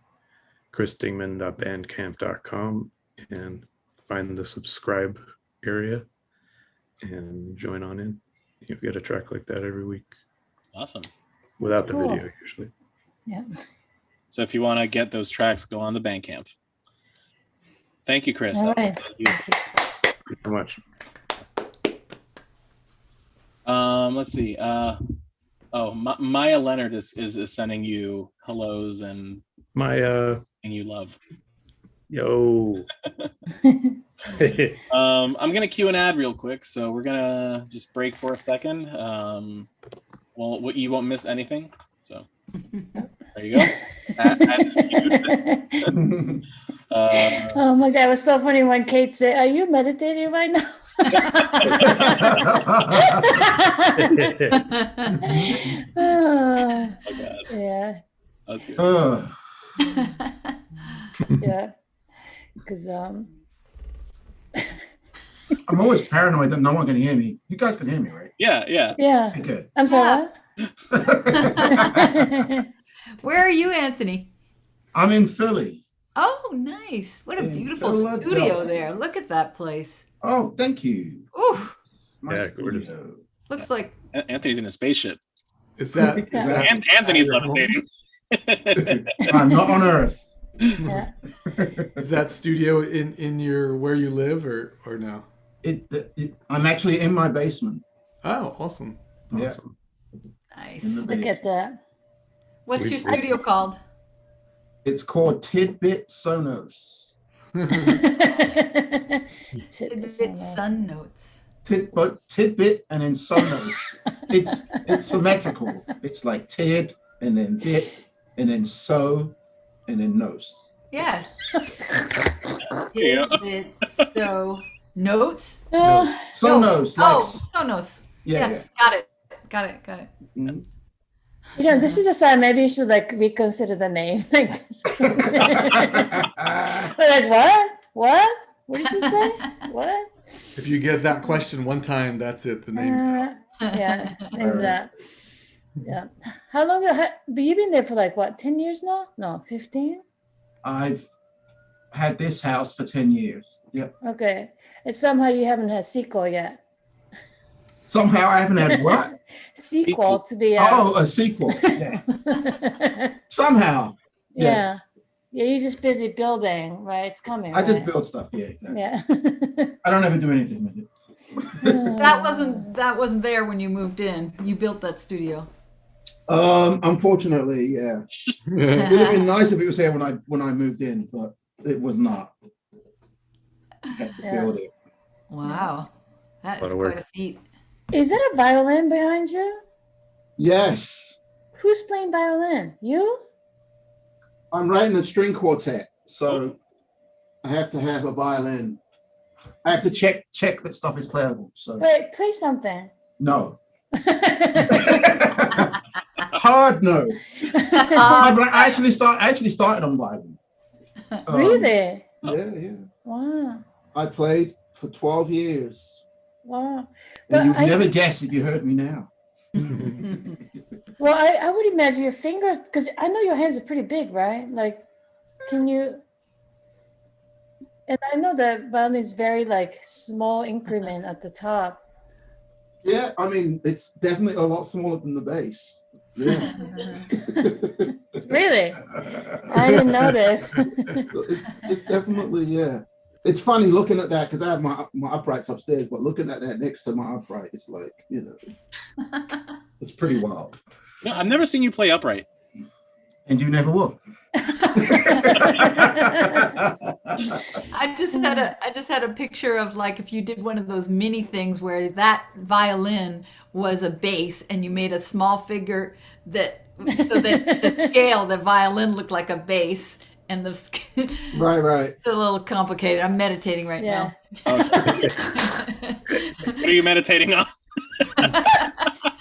chrisdingman.bandcamp.com and find the subscribe area and join on in. You get a track like that every week. Awesome. Without That's the cool. video, usually. Yeah. So if you want to get those tracks, go on the Bandcamp. Thank you, Chris. All right. Thank you so much. Let's see. Maya Leonard is sending you hellos and My you love. yo. I'm gonna cue an ad real quick, so we're gonna just break for a second. Well, you won't miss anything. So there you go. Ad is queued. Oh my God, it was so funny when Kate said, "Are you meditating right now?" Oh, Oh God, yeah, that was good. yeah. Because I'm always paranoid that no one can hear me. You guys can hear me, right? Yeah. yeah. Okay. I'm sorry. Where are you, Anthony? I'm in Philly. Oh, nice. What a In beautiful Philadelphia. studio there. Look at that place. Oh, thank you. Oof. My Yeah, gorgeous. studio. Looks like Anthony's in a spaceship. Is that Anthony's your home? levitating. I'm not on Earth. Yeah. Is that studio in your where you live or no? I'm actually in my basement. Oh, awesome. Yeah. Awesome. nice. In the Look at that. What's your studio called? It's called Tidbit Sonos. Tidbit Sun Notes. Tidbit and then Sonos. It's symmetrical. It's like tid and then bit and then so and then nos. Yeah. Yeah. Tidbit, so notes. Sonos. Sonos. Yeah, Yes, got it. Mhm. This is a sign. Maybe you should reconsider the name. We're like, what? What did you say? What? If you get that question one time, that's it. The name's out. Yeah, name's that. Yeah. How long have you been there for? 10 years now? No, 15? I've had this house for 10 years. Yep. Okay. And somehow you haven't had sequel yet. Somehow I haven't had what? Sequel to the. A sequel. Yeah. Somehow. Yeah. Yeah, you're just busy building, right? It's coming. I just right? build stuff. Yeah, exactly. Yeah. I don't ever do anything with it. That wasn't there when you moved in. You built that studio. Unfortunately, yeah. It would have been nice if it was here when I moved in, but it was not. I had to build it. Wow. That Lot is of work. quite a feat. Is that a violin behind you? Yes. Who's playing violin? You? I'm writing a string quartet, so I have to have a violin. I have to check that stuff is playable. So Wait, play something. no. Hard no. I actually started on violin. Really? Yeah. Wow. I played for 12 years. Wow. And But you'd never guess if you heard me now. Well, I would imagine your fingers, because I know your hands are pretty big, right? Like, can you? And I know that violin is very like small increment at the top. Yeah, I mean, it's definitely a lot smaller than the bass. Yeah. Really? I didn't notice. It's definitely, yeah. It's funny looking at that because I have my uprights upstairs, but looking at that next to my upright, it's like, it's pretty wild. No, I've never seen you play upright. And you never will. I just had a picture of like if you did one of those mini things where that violin was a bass and you made a small figure that so that the scale, the violin looked like a bass and the Right. It's a little complicated. I'm meditating right now. Okay. What are you meditating on?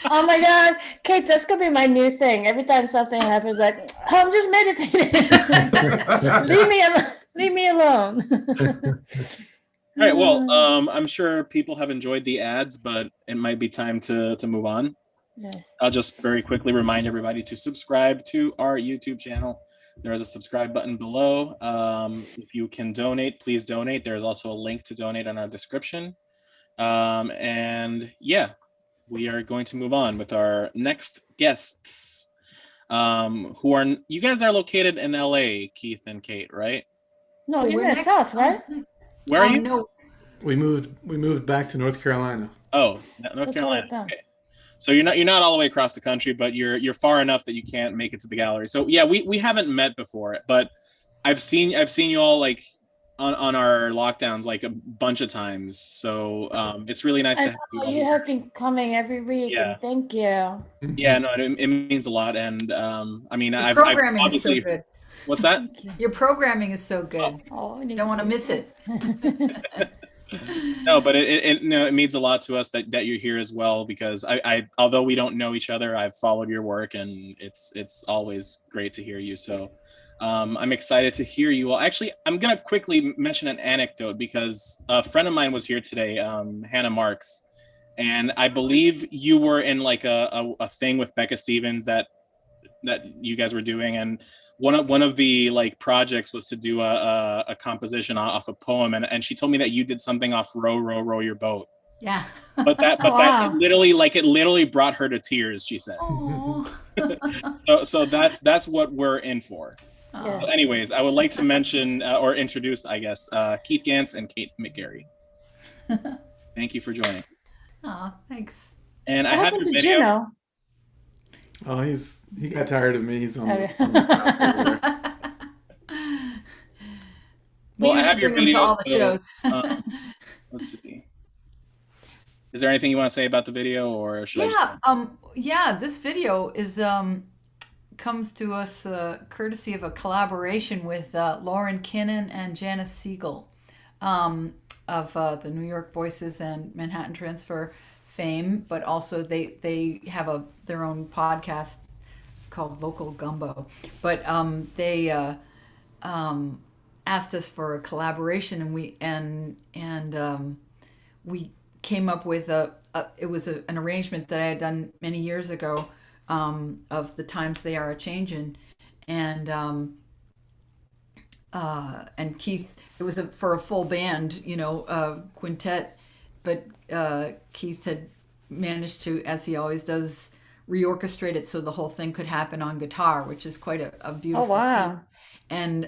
Oh my God, Kate, that's gonna be my new thing. Every time something happens, like, oh, I'm just meditating. Leave me alone. All right. Well, I'm sure people have enjoyed the ads, but it might be time to move on. Yes. I'll just very quickly remind everybody to subscribe to our YouTube channel. There is a subscribe button below. If you can donate, please donate. There's also a link to donate in our description. And yeah, we are going to move on with our next guests. You guys are located in LA, Keith and Kate, right? No, We're you're in the next- South, right? Where are you? No, We moved back to North Carolina. Oh, North That's what I Carolina. thought. Okay. So you're not all the way across the country, but you're far enough that you can't make it to the gallery. So yeah, we haven't met before, but I've seen you all like on our lockdowns like a bunch of times. So it's really nice to have you all You here. have been coming every week, Yeah. and thank you. Yeah, no, it means a lot, and I mean, your I've programming is so obviously. good. What's that? Thank you. Your programming is so good. Oh, Don't want to miss it. No, but it means a lot to us that you're here as well, because I although we don't know each other, I've followed your work, and it's always great to hear you. So I'm excited to hear you all. Actually, I'm gonna quickly mention an anecdote because a friend of mine was here today, Hannah Marks, and I believe you were in like a thing with Becca Stevens that you guys were doing, and one of the like projects was to do a composition off a poem, and she told me that you did something off Row Row Row Your Boat. Yeah. But that Wow. it literally brought her to tears, she said. Oh. So that's what we're in for. Yes. But anyways, I would like to mention or introduce, I guess, Keith Ganz and Kate McGarry. Thank you for joining. Oh, thanks. And I What have happened your to video. Juno? Oh, he got tired of me. He's on Okay. We Well, I usually have your bring them to video. all the so, shows. let's see. Is there anything you want to say about the video, or should I? Yeah, this video is comes to us courtesy of a collaboration with Lauren Kinnan and Janice Siegel of the New York Voices and Manhattan Transfer fame, but also they have their own podcast called Vocal Gumbo. But they asked us for a collaboration, and we came up with it was an arrangement that I had done many years ago of The Times They Are A-Changin', and Keith, it was for a full band, quintet, but Keith had managed to, as he always does, reorchestrate it so the whole thing could happen on guitar, which is quite a beautiful Oh, wow. thing.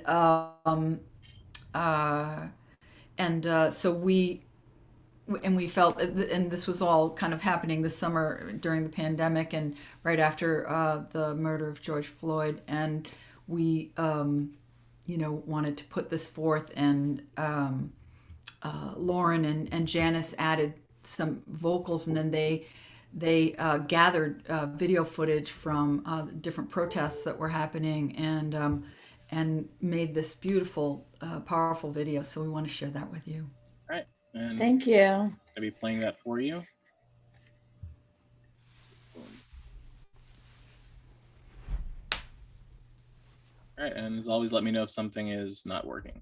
So we felt, and this was all kind of happening this summer during the pandemic and right after the murder of George Floyd, and we wanted to put this forth, and Lauren and Janice added some vocals, and then they gathered video footage from different protests that were happening, and made this beautiful, powerful video. So we want to share that with you. All right. And Thank you. I'll be playing that for you. All right, and as always, let me know if something is not working.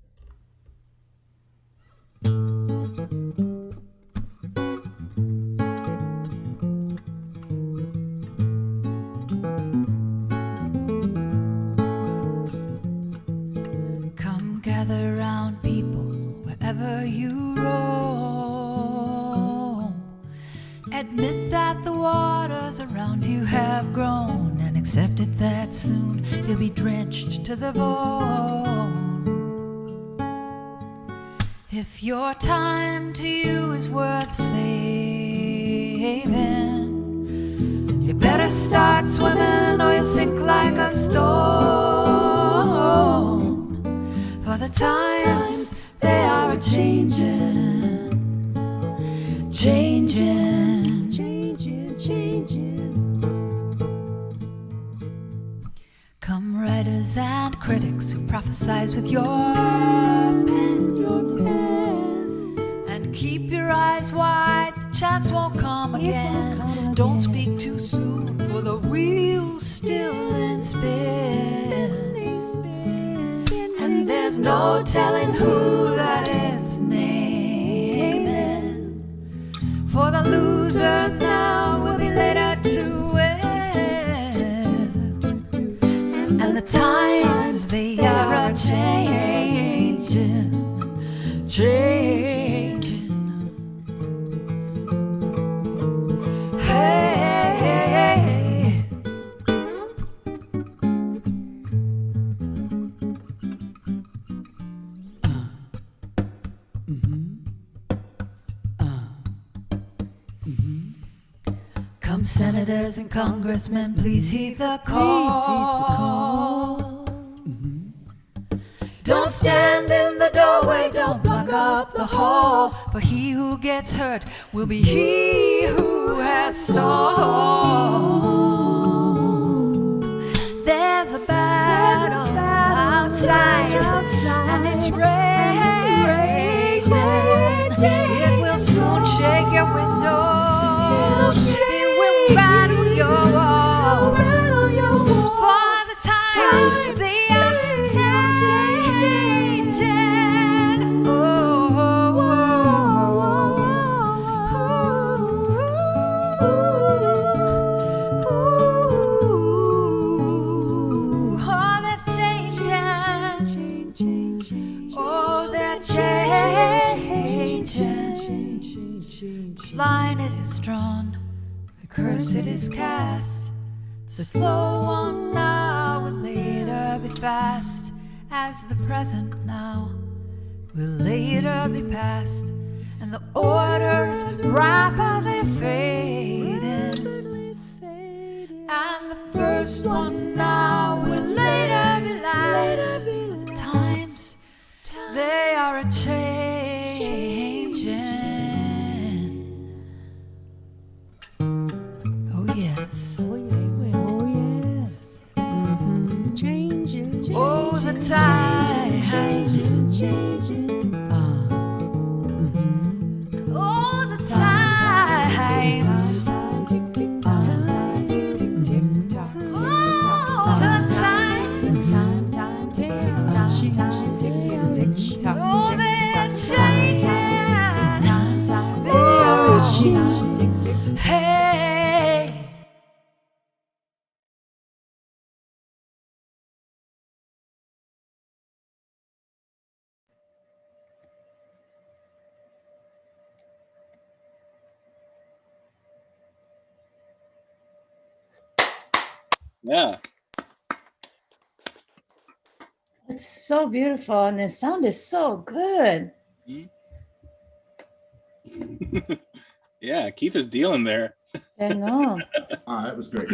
Gather round people wherever you roam. Admit that the waters around you have grown, and accept it that soon you'll be drenched to the bone. If your time to you is worth saving, you better start swimming or you'll sink like a stone. For the times, they are a-changing, changing, changing, changing. Come writers and critics who prophesize with your pen, and keep your eyes wide, the chance won't come again. Don't speak too soon, for the wheel's still in spin. And there's no telling who that is naming, for the loser now will be later to win. And the times, they are a-changing, changing. Hey, hey, hey. Come senators and congressmen, please heed the call. Don't stand in the doorway, don't block up the hall, for he who gets hurt will be he who has stalled. There's a battle outside, and it's raging. It will soon shake your windows, it will rattle your walls. For the times, they are changing. Oh, they're changing. Oh, they're changing. Line it is drawn, the curse it is cast. The slow one now will later be fast, as the present now will later be past. And the orders rapidly fading, and the first one now will later be last. The times, they are a-changing. Oh yes. Oh, the times. Oh, the times. Oh, the times. Oh, they're changing. Hey. Yeah. It's so beautiful, and the sound is so good. Yeah, Keith is dealing there. I know. That was great.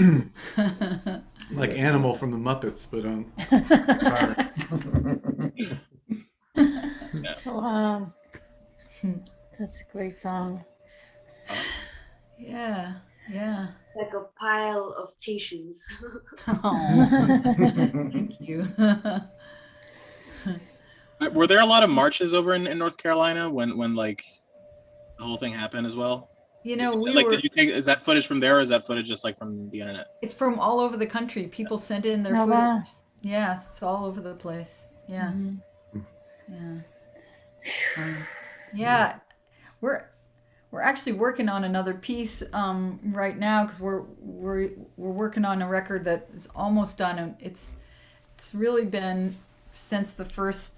Like Animal from the Muppets, but Wow. That's a great song. Yeah, yeah. Like a pile of tissues. Oh, thank you. Were there a lot of marches over in North Carolina when like the whole thing happened as well? You know, we like, were. did you take? Is that footage from there, or is that footage just like from the internet? It's from all over the country. People sent in their Oh, footage. wow. Yes, it's all over the place. Yeah, yeah. We're actually working on another piece right now, because we're working on a record that is almost done, and it's really been since the first,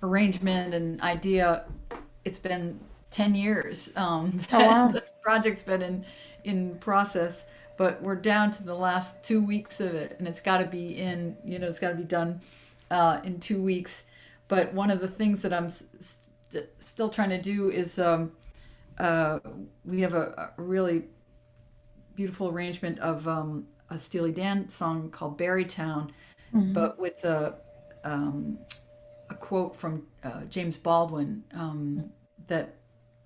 arrangement and idea, it's been 10 years. wow. The project's been in process, but we're down to the last 2 weeks of it, and it's got to be it's got to be done in 2 weeks. But one of the things that I'm still trying to do is we have a really beautiful arrangement of a Steely Dan song called Berrytown, but with a quote from James Baldwin that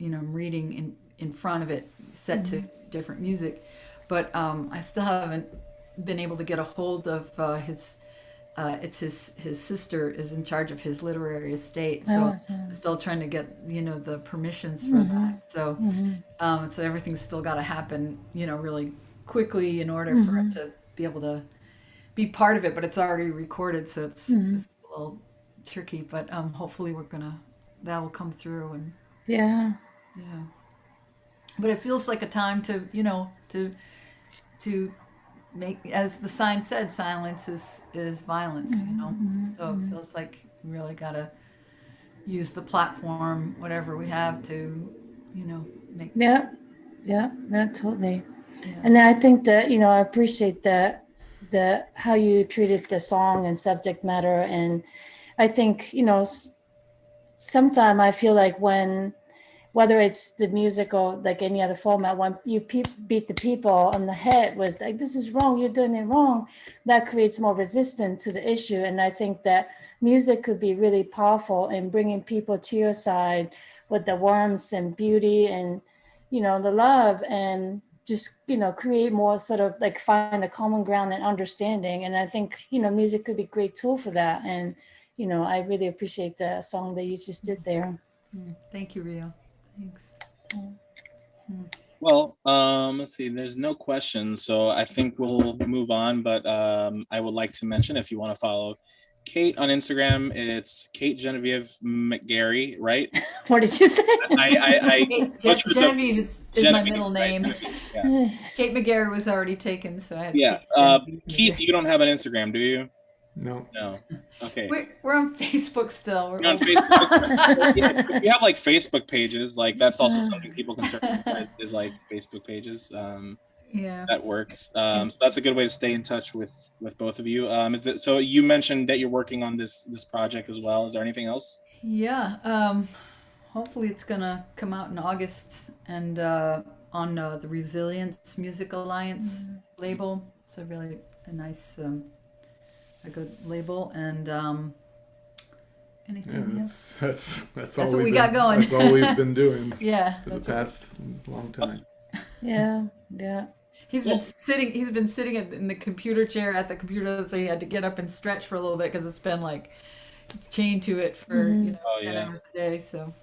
I'm reading in front of it, set to different music. But I still haven't been able to get a hold of his. It's his sister is in charge of his literary estate, so I'm still trying to get the permissions for that. So so everything's still got to happen really quickly in order for it to be able to be part of it. But it's already recorded, so it's a little tricky. But hopefully that will come through, and Yeah. But it feels like a time to to make, as the sign said, silence is violence, so it feels like we really gotta use the platform, whatever we have, to make Yeah, totally. And I think that I appreciate that how you treated the song and subject matter. And I think sometimes I feel like whether it's the music or like any other format, when you beat the people on the head was like, this is wrong, you're doing it wrong, that creates more resistance to the issue. And I think that music could be really powerful in bringing people to your side with the warmth and beauty and, the love, and just, create more sort of like find a common ground and understanding. And I think, music could be a great tool for that. And, I really appreciate the song that you just did there. Thank you, Rio. Thanks. Well, let's see, there's no questions, so I think we'll move on, but I would like to mention, if you want to follow Kate on Instagram, it's Kate Genevieve McGarry, right? What did you say? Genevieve is my middle name. Right? Yeah. Kate McGarry was already taken, so I had Keith, you don't have an Instagram, do you? No. Okay. We're on Facebook still. We're on Facebook. If you have like Facebook pages, like that's also something people can search for, is like Facebook pages. That works. So that's a good way to stay in touch with both of you. So you mentioned that you're working on this project as well. Is there anything else? Yeah. Hopefully it's gonna come out in August, and on the Resilience Music Alliance label. It's a really nice. A good label, and anything. That's all we got going. That's all we've been doing. For the past long time. Yeah. He's been sitting in the computer chair at the computer, so he had to get up and stretch for a little bit because it's been like chained to it for 10 hours a day. So.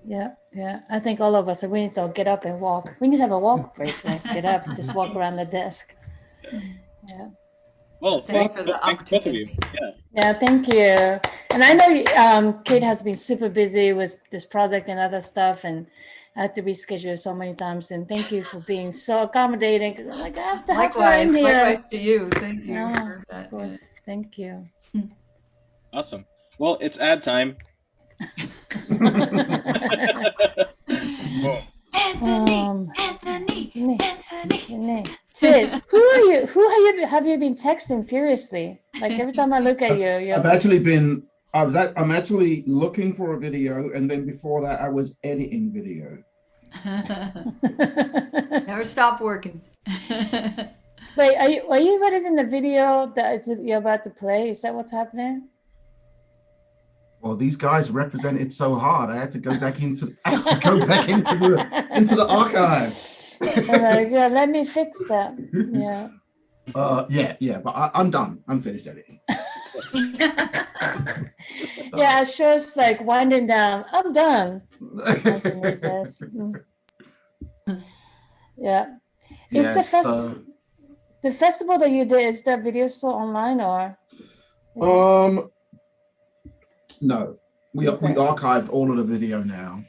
Yeah. I think all of us, we need to get up and walk. We need to have a walk break. Like get up, and just walk around the desk. Yeah. Well, thanks for the opportunity. Yeah, thank you. And I know Kate has been super busy with this project and other stuff, and I had to reschedule so many times. And thank you for being so accommodating. Because I'm like, I have to have her in here. Likewise to you. Thank you for that. Of course. Thank you. Awesome. Well, it's ad time. Anthony. Sid, who are you? Who have you been texting furiously? Like every time I look at you, I'm actually looking for a video, and then before that, I was editing video. Never stop working. Wait, are you guys in the video that you're about to play? Is that what's happening? Well, these guys represented so hard. I had to go back into the archive. Like, yeah, let me fix that. Yeah. But I'm done. I'm finished editing. Yeah, it shows like winding down. I'm done. Yeah. Is the festival that you did, is that video still online or? No, we archived all of the video now.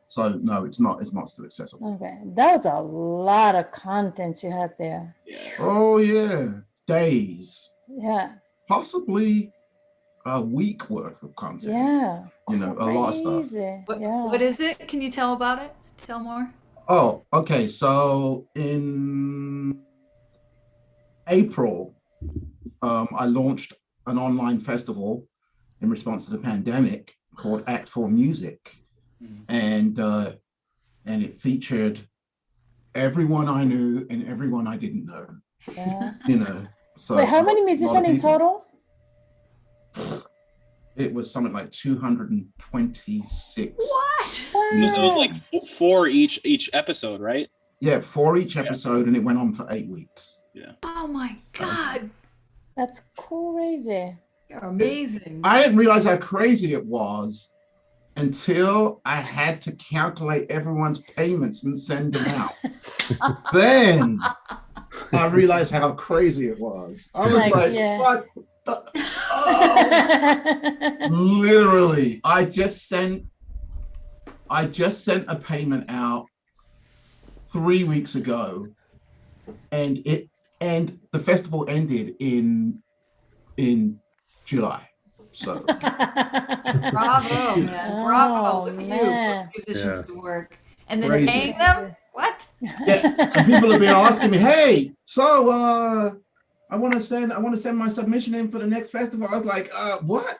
So no, it's not still accessible. Okay, that was a lot of content you had there. Oh yeah. days, Yeah. possibly a week worth of content. Yeah. You know, a lot of stuff. Crazy. Yeah. What is it? Can you tell about it? Tell more. Oh, okay. So in April, I launched an online festival in response to the pandemic called Act for Music, and it featured everyone I knew and everyone I didn't know. Yeah. You know. So Wait, how many a lot of musicians in people. total? It was something like 226. What? Wow. It was like 4 each episode, right? Yeah, 4 each episode, and it went on for 8 weeks. Yeah. Oh my God. That's crazy. You're amazing. I didn't realize how crazy it was until I had to calculate everyone's payments and send them out. Then I realized how crazy it was. I was like, yeah. what? Literally, I just sent a payment out 3 weeks ago, and the festival ended in July. So Bravo, man. Bravo. Look at man. you. Musicians Yeah. to work. And then Crazy. paying them? What? yeah, and people have been asking me, hey, so I want to send my submission in for the next festival. I was like, what?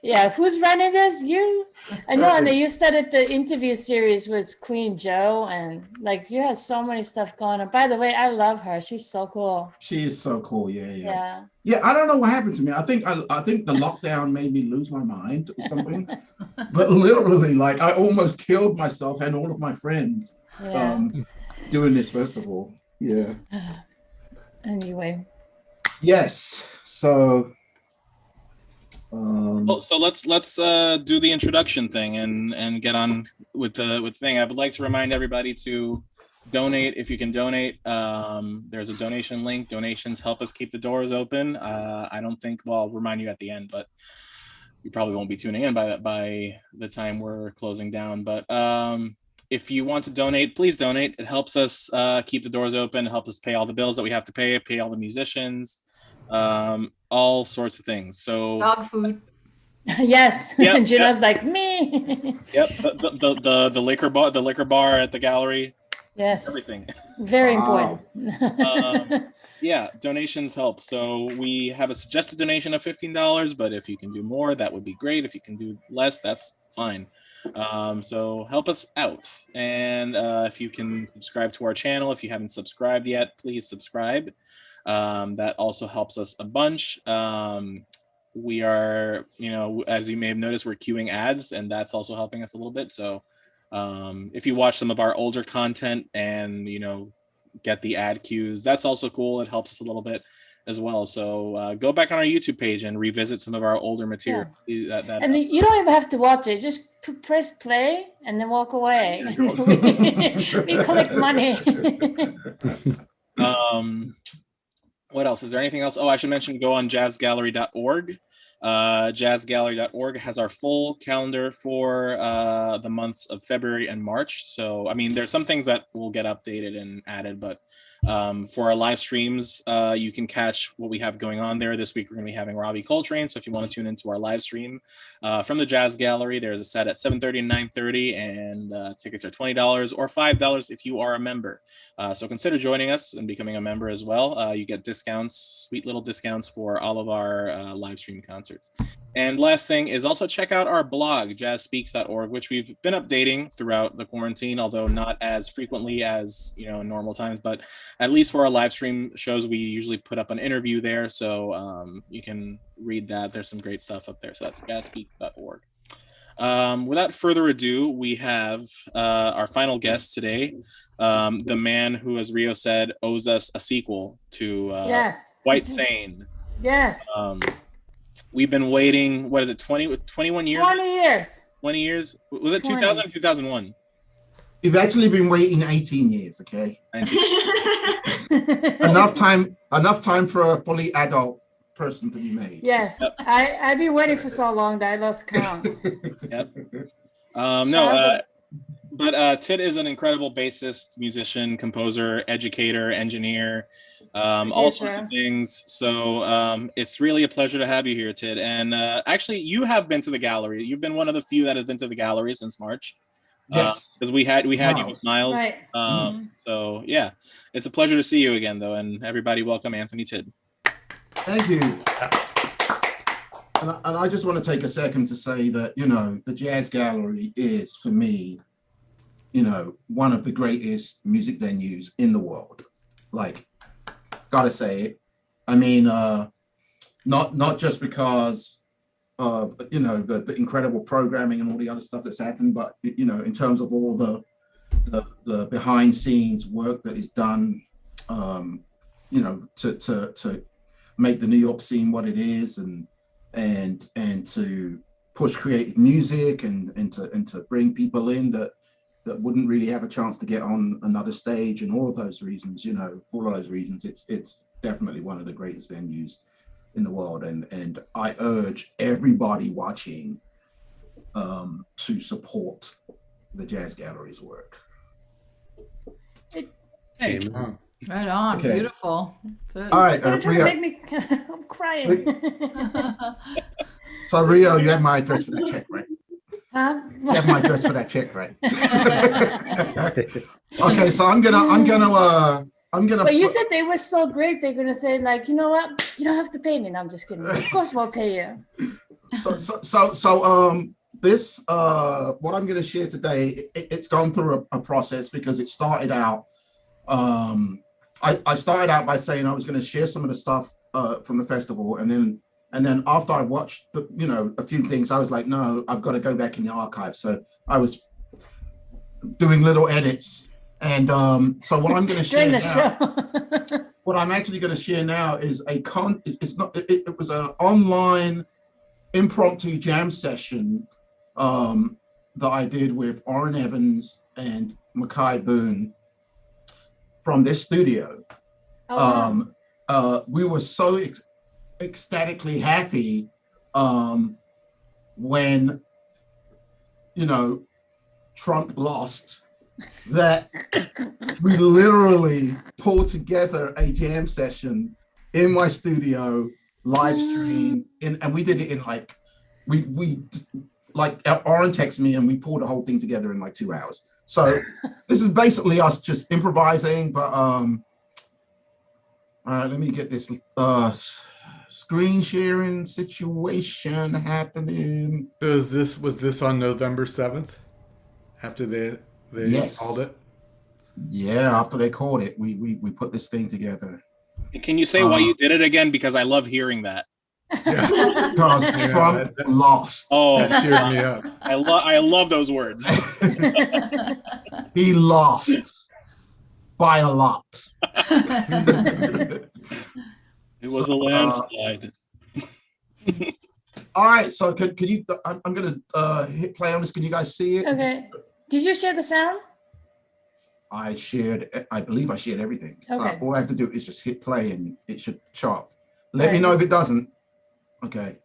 Yeah, who's running this? You? I know, and then you started the interview series with Queen Joe, and like you have so many stuff going on. By the way, I love her. She's so cool. She is so cool. Yeah. Yeah. I don't know what happened to me. I think the lockdown made me lose my mind or something. But literally, like I almost killed myself and all of my friends Yeah. doing this festival. Yeah. Anyway. Yes. So. Well, so let's do the introduction thing and get on with the thing. I would like to remind everybody to donate if you can donate. There's a donation link. Donations help us keep the doors open. I don't think. Well, I'll remind you at the end, but you probably won't be tuning in by the time we're closing down. But if you want to donate, please donate. It helps us keep the doors open. It helps us pay all the bills that we have to pay all the musicians. All sorts of things. So Dog food. Yes. Yep, Gina's like me. Yep, the liquor bar at the gallery. Yes. Everything. Very Wow. important. Yeah, donations help. So we have a suggested donation of $15, but if you can do more, that would be great. If you can do less, that's fine. So help us out. And if you can subscribe to our channel, if you haven't subscribed yet, please subscribe. That also helps us a bunch. We are, as you may have noticed, we're queuing ads, and that's also helping us a little bit. So if you watch some of our older content and, get the ad cues, that's also cool. It helps us a little bit as well. So go back on our YouTube page and revisit some of our older material. Yeah. And you don't even have to watch it. Just press play and then walk away. We collect money. What else? Is there anything else? Oh, I should mention, go on jazzgallery.org. Jazzgallery.org has our full calendar for the months of February and March. So, I mean, there's some things that will get updated and added, but for our live streams, you can catch what we have going on there. This week, we're going to be having Robbie Coltrane. So if you want to tune into our live stream from the Jazz Gallery, there's a set at 7:30 and 9:30, and tickets are $20 or $5 if you are a member. So consider joining us and becoming a member as well. You get discounts, sweet little discounts for all of our live stream concerts. And last thing is also check out our blog, jazzspeaks.org, which we've been updating throughout the quarantine, although not as frequently as in normal times, but at least for our live stream shows, we usually put up an interview there. So you can read that. There's some great stuff up there. So that's jazzspeaks.org. Without further ado, we have our final guest today, the man who, as Rio said, owes us a sequel to Yes. White Sane. Yes. We've been waiting, what is it, 21 years? 20 years. 20 years? Was it 20. 2000 or 2001? You've actually been waiting 18 years, okay? Enough time for a fully adult person to be made. Yes. Yep. I've been waiting for so long that I lost count. Yep. No, But Tid is an incredible bassist, musician, composer, educator, engineer, all sorts Producer. of things. So it's really a pleasure to have you here, Tid. And actually, you have been to the gallery. You've been one of the few that have been to the gallery since March. Yes. Because we had you with Miles. Right. So yeah, it's a pleasure to see you again, though. And everybody, welcome Anthony Tid. Thank you. And I just want to take a second to say that, you know, the Jazz Gallery is, for me, you know, one of the greatest music venues in the world. Like, gotta say it. I mean, not just because of, you know, the incredible programming and all the other stuff that's happened, but, you know, in terms of all the behind scenes work that is done, you know, to make the New York scene what it is, and to push creative music and to bring people in that wouldn't really have a chance to get on another stage, and all of those reasons, you know, for all those reasons, it's definitely one of the greatest venues in the world. And I urge everybody watching to support the Jazz Gallery's work. Hey, Right on. Okay. Beautiful. All right, Don't try to Rio. make me. I'm crying. So Rio, you have my address for that check, right? Huh? You have my address for that check, right? Okay, so I'm gonna. But you said they were so great. They're gonna say like, you know what? You don't have to pay me. No, I'm just kidding. Of course, we'll pay you. This what I'm gonna share today. It's gone through a process, because it started out. I started out by saying I was going to share some of the stuff from the festival, and then after I watched a few things, I was like, no, I've got to go back in the archive. So I was doing little edits, and so what I'm going to share During the now, show. what I'm actually going to share now is it was an online impromptu jam session that I did with Orrin Evans and Mackay Boone from this studio. Oh, wow. We were so ecstatically happy when, you know, Trump lost, that we literally pulled together a jam session in my studio, live stream, and we did it in like, like Oren texted me and we pulled the whole thing together in like 2 hours. So this is basically us just improvising, but all right, let me get this screen sharing situation happening. Was this on November 7th? After they Yes. called it? Yeah, after they called it, we put this thing together. Can you say why you did it again? Because I love hearing that. Yeah. Because Trump lost. Oh, That cheered me up. I love those words. He lost by a lot. It was a landslide. All right, so could you? I'm gonna hit play on this. Can you guys see it? Okay. Did you share the sound? I believe I shared everything. Okay. So all I have to do is just hit play and it should show up. Let me know if it doesn't. Okay.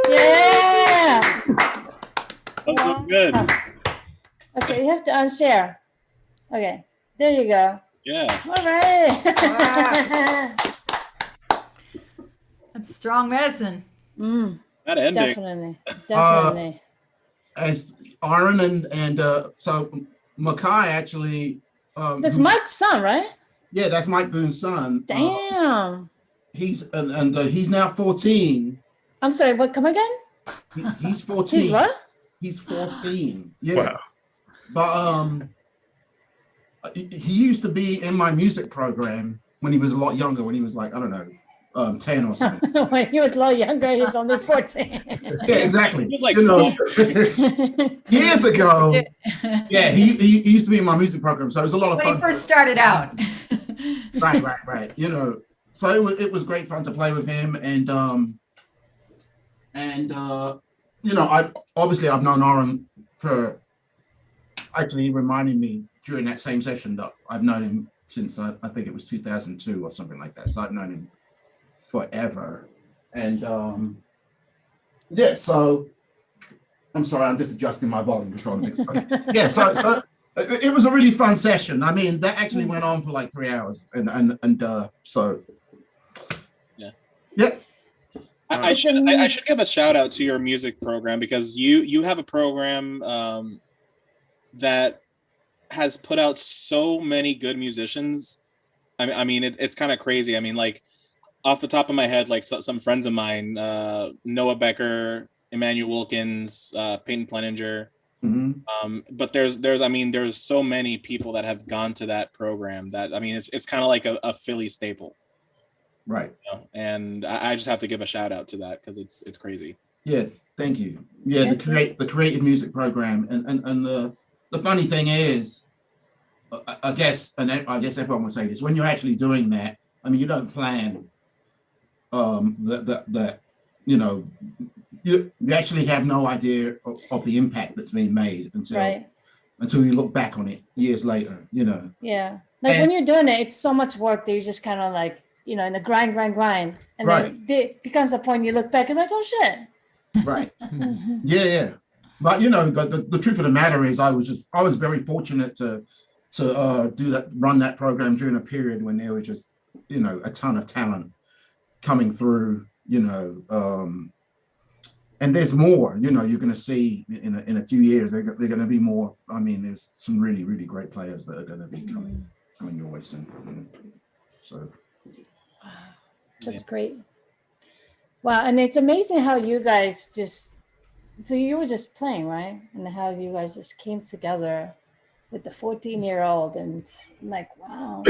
Yeah. That's so good. Okay, you have to unshare. Okay, there you go. Yeah. All right. That's strong medicine. That ending. Definitely, definitely. As Aaron and so Makai actually. That's Mike's son, right? Yeah, that's Mike Boone's son. Damn. He's and he's now 14. I'm sorry. What? Come again? He's 14. He's what? He's 14. Yeah. Wow. But he used to be in my music program when he was a lot younger, when he was like, I don't know, 10 or something. When he was a lot younger, he's only 14. Yeah, exactly. He was like, You know, years ago. Yeah, he used to be in my music program, so it was a lot of When he fun. first started out. Right. You know, so it was great fun to play with him, and you know, I've known Aaron for, actually he reminded me during that same session that I've known him since I think it was 2002 or something like that. So I've known him forever, and yeah. So I'm sorry, I'm just adjusting my volume to try to explain. Yeah, so it was a really fun session. I mean, that actually went on for like 3 hours, and so yeah. I should give a shout out to your music program, because you have a program that has put out so many good musicians. I mean it's kind of crazy. I mean, like off the top of my head, like some friends of mine, Noah Becker, Emmanuel Wilkins, Peyton Pleninger. But there's so many people that have gone to that program that, I mean, it's kind of like a Philly staple. Right. You know? And I just have to give a shout out to that, because it's crazy. Yeah, thank you. Yeah, the creative music program, and the funny thing is, I guess everyone would say this, when you're actually doing that, I mean, you don't plan that you know, you actually have no idea of the impact that's being made until you look back on it years later, you know. Yeah. Like when you're doing it, it's so much work that you just kind of like, you know, in the grind. And then there becomes a point you look back and like, oh shit. Right. Yeah. But you know, the truth of the matter is I was very fortunate to run that program during a period when there was just, you know, a ton of talent coming through, you know, and there's more, you know, you're going to see in a few years, they're going to be more. I mean, there's some really, really great players that are going to be coming your way soon. You know? So that's great. Wow. And it's amazing how you guys so you were just playing, right? And how you guys just came together with the 14-year-old and like, wow.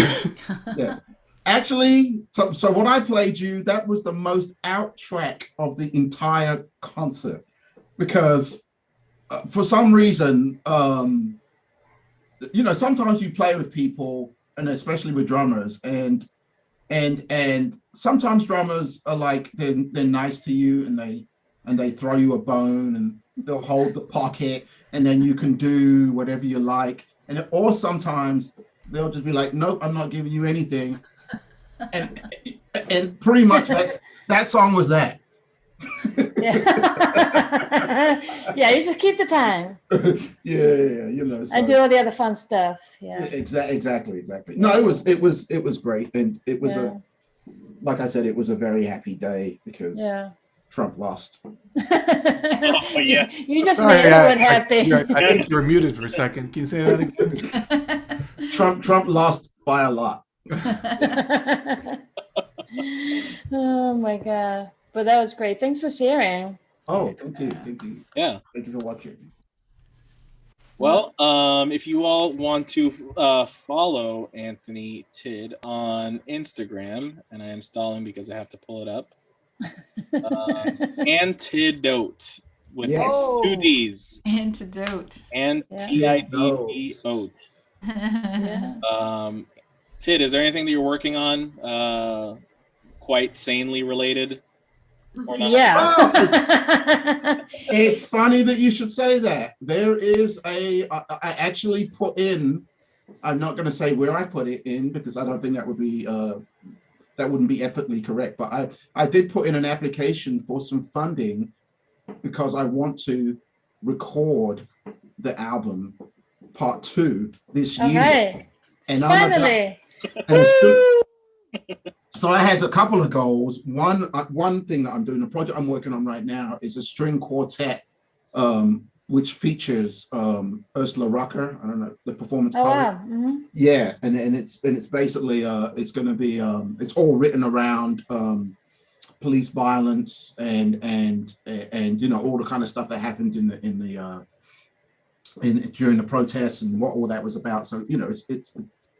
Yeah. Actually, so what I played you, that was the most out track of the entire concert, because for some reason, you know, sometimes you play with people, and especially with drummers, and sometimes drummers are like they're nice to you, and they throw you a bone, and they'll hold the pocket, and then you can do whatever you like, or sometimes they'll just be like, nope, I'm not giving you anything. And pretty much that song was that. Yeah, you just keep the time. Yeah, you know. So. I do all the other fun stuff. Yeah. Exactly. No, it was great, and it was like I said, it was a very happy day because Trump lost. Yeah. You just made everyone happy. I think you were muted for a second. Can you say that again? Trump lost by a lot. Oh my God. But that was great. Thanks for sharing. Oh, thank you. Yeah. Thank you for watching. Well, if you all want to follow Anthony Tidd on Instagram, and I am stalling because I have to pull it up, Antidote with 2 Ds. Antidote. And Tiddote. Yeah. Tidd, is there anything that you're working on quite sanely related? Yeah. It's funny that you should say that. There is I actually put in, I'm not going to say where I put it in because I don't think that would be that wouldn't be ethically correct, but I did put in an application for some funding because I want to record the album part 2 this year. Okay. And finally. So I had a couple of goals. One thing that I'm doing, a project I'm working on right now, is a string quartet, which features Ursula Rucker. I don't know, the performance poet. Wow. Mm-hmm. Yeah, and it's basically it's going to be it's all written around police violence and you know, all the kind of stuff that happened during the protests and what all that was about. So you know, it's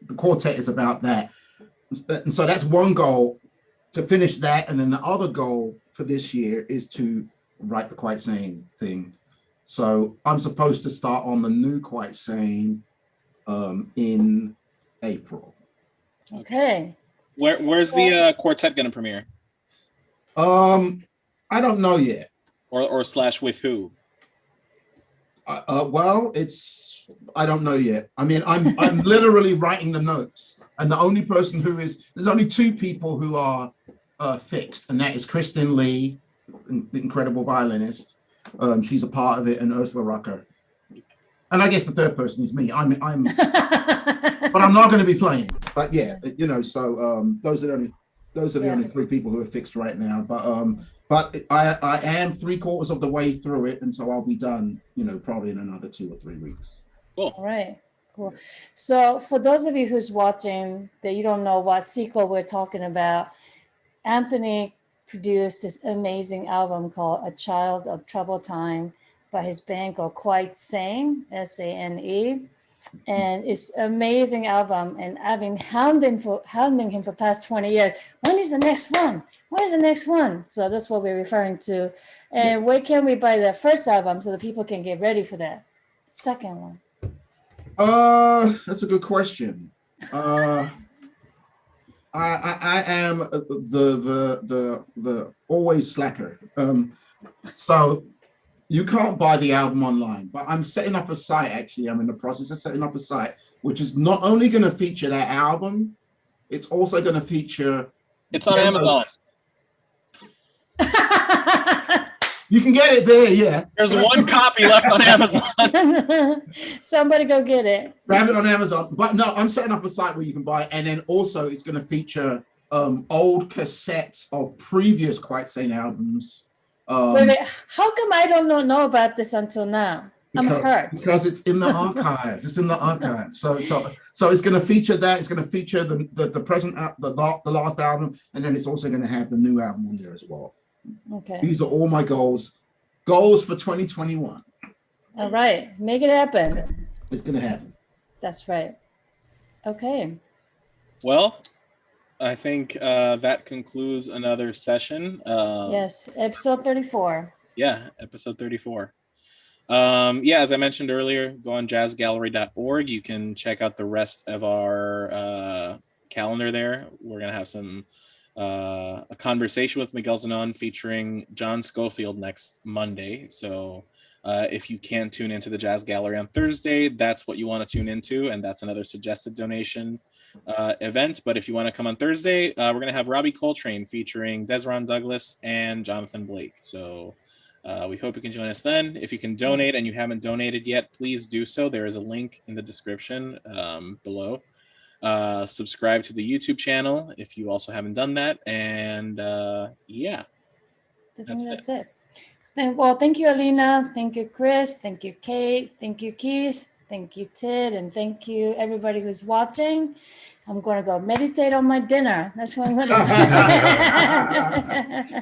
the quartet is about that. And so that's one goal, to finish that. And then the other goal for this year is to write the Quite Sane thing. So I'm supposed to start on the new Quite Sane in April. Okay. Where's the quartet going to premiere? I don't know yet. Or slash with who? Well, I don't know yet. I mean, I'm literally writing the notes, and the only person there's only 2 people who are fixed, and that is Kristen Lee, the incredible violinist. She's a part of it, and Ursula Rucker. And I guess the third person is me. I'm but I'm not going to be playing. But yeah, you know. So those are the only 3 people who are fixed right now. But I am 3/4 of the way through it, and so I'll be done, you know, probably in another 2 or 3 weeks. Cool. All right. Cool. So for those of you who's watching that you don't know what sequel we're talking about, Anthony produced this amazing album called A Child of Troubled Time by his band called Quite Sane, SANE. And it's an amazing album. And I've been hounding him for the past 20 years. When is the next one? When is the next one? So that's what we're referring to. And where can we buy the first album so that people can get ready for that second one? That's a good question. I am the always slacker. So you can't buy the album online, but I'm setting up a site. Actually, I'm in the process of setting up a site, which is not only going to feature that album, it's also going to feature. It's on Amazon. You can get it there, yeah. There's one copy left on Amazon. Somebody go get it. Grab it on Amazon. But no, I'm setting up a site where you can buy it, and then also it's going to feature old cassettes of previous Quite Sane albums. Wait, how come I don't know about this until now? I'm hurt. Because it's in the archive. It's in the archive. So it's going to feature that. It's going to feature the present, the last album, and then it's also going to have the new album on there as well. Okay. These are all my goals for 2021. All right, make it happen. It's going to happen. That's right. Okay. Well, I think that concludes another session. Yes, episode 34. Yeah, episode 34. Yeah, as I mentioned earlier, go on jazzgallery.org. You can check out the rest of our calendar there. We're going to have a conversation with Miguel Zanon featuring John Schofield next Monday. So if you can't tune into the Jazz Gallery on Thursday, that's what you want to tune into, and that's another suggested donation event. But if you want to come on Thursday, we're going to have Robbie Coltrane featuring Desron Douglas and Jonathan Blake. So we hope you can join us then. If you can donate and you haven't donated yet, please do so. There is a link in the description below. Subscribe to the YouTube channel if you also haven't done that. And yeah, That's it. Well, thank you, Alina. Thank you, Chris. Thank you, Kate. Thank you, Keith. Thank you, Tid. And thank you, everybody who's watching. I'm going to go meditate on my dinner. That's what I'm going to do.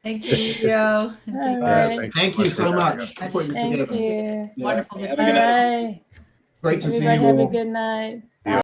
Thank you, Leo. All right. Thank you so much. for putting it Thank together. you. Yeah. Wonderful to Have see a you. good All night. right. Great to see Everybody you have a all. good night.